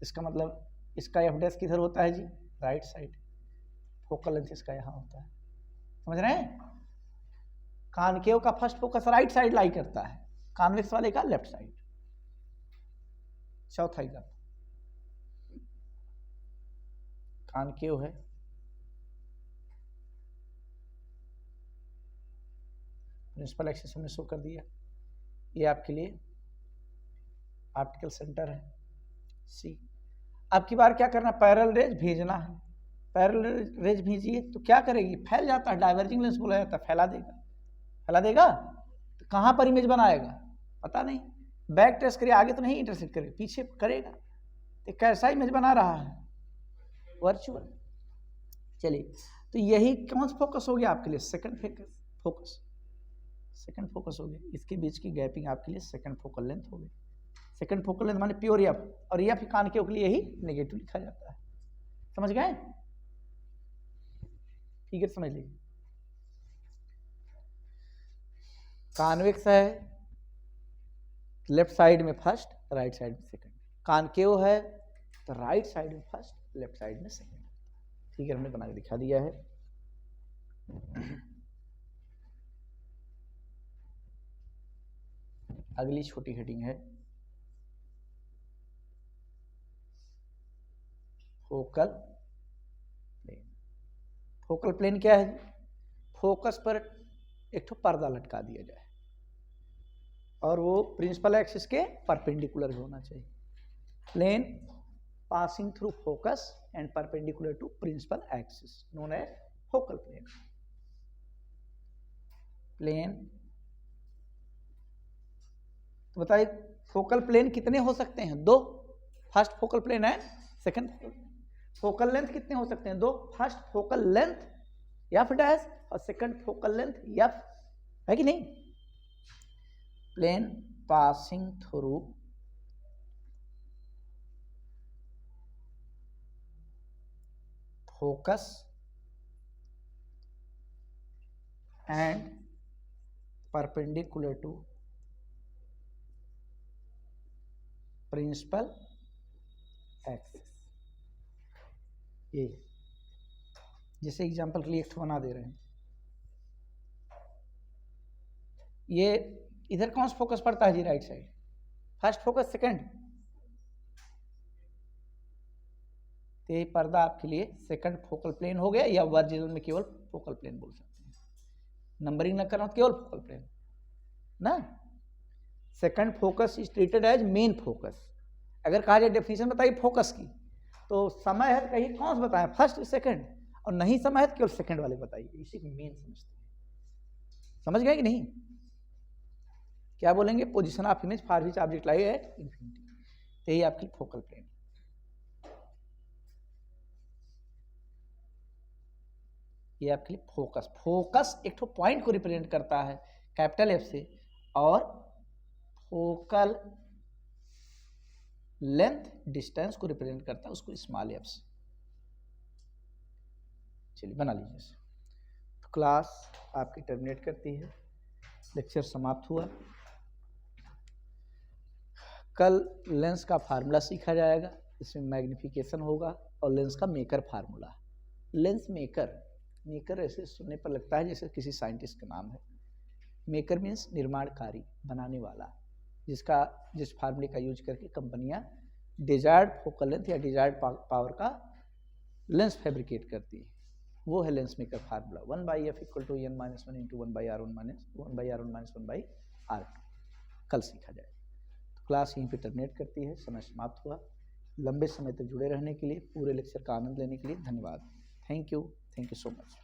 इसका मतलब इसका F डैश किधर होता है जी? Right side. फोकल लेंथ इसका यहाँ होता है। समझ रहे हैं? कॉनकेव का first focus right side lie करता है, कॉन्वेक्स वाले का लेफ्ट साइड। चौथा एग्जाम्पल, कॉनकेव है, प्रिंसिपल एक्सिस हमने शो कर दिया। ये आपके लिए ऑप्टिकल सेंटर है C। अब की बार क्या करना, पैरेलल रेज भेजना है, पैरेलल रेज भेजिए तो क्या करेगी, फैल जाता है, डाइवर्जिंग लेंस बोला जाता है, फैला देगा, फैला देगा तो कहाँ पर इमेज बनाएगा पता नहीं, बैक ट्रेस करिए, आगे तो नहीं इंटरसेक्ट करेगा, पीछे करेगा, तो कैसा इमेज बना रहा है, वर्चुअल। चलिए, तो यही कौन सा फोकस हो गया आपके लिए, सेकंड फोकस, सेकंड फोकस हो गया, इसके बीच की गैपिंग आपके लिए सेकंड फोकल लेंथ हो गई। सेकंड फोकल लेंथ माने प्योर एफ, और एफ कान के लिए यही नेगेटिव लिखा जाता है, समझ गए, फिगर समझ लीजिए, कॉन्वेक्स है लेफ्ट साइड में फर्स्ट, राइट साइड में सेकंड, कॉनकेव है तो राइट साइड में फर्स्ट, लेफ्ट साइड में सेकंड, फिगर हमने बना के दिखा दिया है। अगली छोटी हेडिंग है फोकल प्लेन। फोकल प्लेन क्या है, फोकस पर एक ठो पर्दा लटका दिया जाए और वो प्रिंसिपल एक्सिस के परपेंडिकुलर होना चाहिए, plane passing through focus and perpendicular to principal axis known as focal plane. Plane तो बताइए फोकल प्लेन कितने हो सकते हैं, दो, फर्स्ट फोकल प्लेन है, सेकंड फोकल लेंथ कितने हो सकते हैं, दो, first focal length F dash और सेकंड फोकल लेंथ एफ, है कि नहीं। Plane passing through focus and perpendicular to principal axis, ये जैसे एग्जांपल के लिए एक बना दे रहे हैं, ये इधर कौन सा फोकस पड़ता है जी, right side, first focus second, तो ये पर्दा आपके लिए सेकंड फोकल प्लेन हो गया, या वर्जिनल में केवल फोकल प्लेन बोल सकते हैं, नंबरिंग न करना, केवल फोकल प्लेन ना। Second focus is treated as main focus, अगर कहा जाए डेफिनेशन बताइए फोकस की, तो समय है कहीं कौन सा बताएं, फर्स्ट सेकंड, और नहीं समय है केवल सेकंड वाले बताइए, इसी को मेन समझते हैं, समझ गए कि नहीं। क्या बोलेंगे, position of image for which object lie at infinity, यही आपकी फोकल प्लेन। ये आपके लिए फोकस, फोकस एक तो पॉइंट को रिप्रेजेंट करता है कैपिटल एफ से, और फोकल लेंथ डिस्टेंस को रिप्रेजेंट करता है उसको स्मॉल एफ से। चलिए बना लीजिए, तो क्लास आपकी टर्मिनेट करती है, लेक्चर समाप्त हुआ। कल लेंस का फार्मूला सीखा जाएगा, इसमें मैग्निफिकेशन होगा और लेंस का maker formula. Lens maker, maker ऐसे सुनने पर लगता है जैसे किसी साइंटिस्ट का नाम है, मेकर मीन्स निर्माणकारी, बनाने वाला, जिस फार्मूले का यूज करके कंपनियां डिजायर्ड फोकल लेंथ या डिजायर्ड पावर का लेंस फैब्रिकेट करती है, वो है lens maker formula, 1/f = n-1 × 1/r1 - 1/r2, कल सीखा जाए। तो क्लास यहीं पे टर्मिनेट करती है, समय समाप्त हुआ। लंबे समय तक जुड़े रहने के लिए, पूरे लेक्चर का आनंद लेने के लिए धन्यवाद। Thank you so much.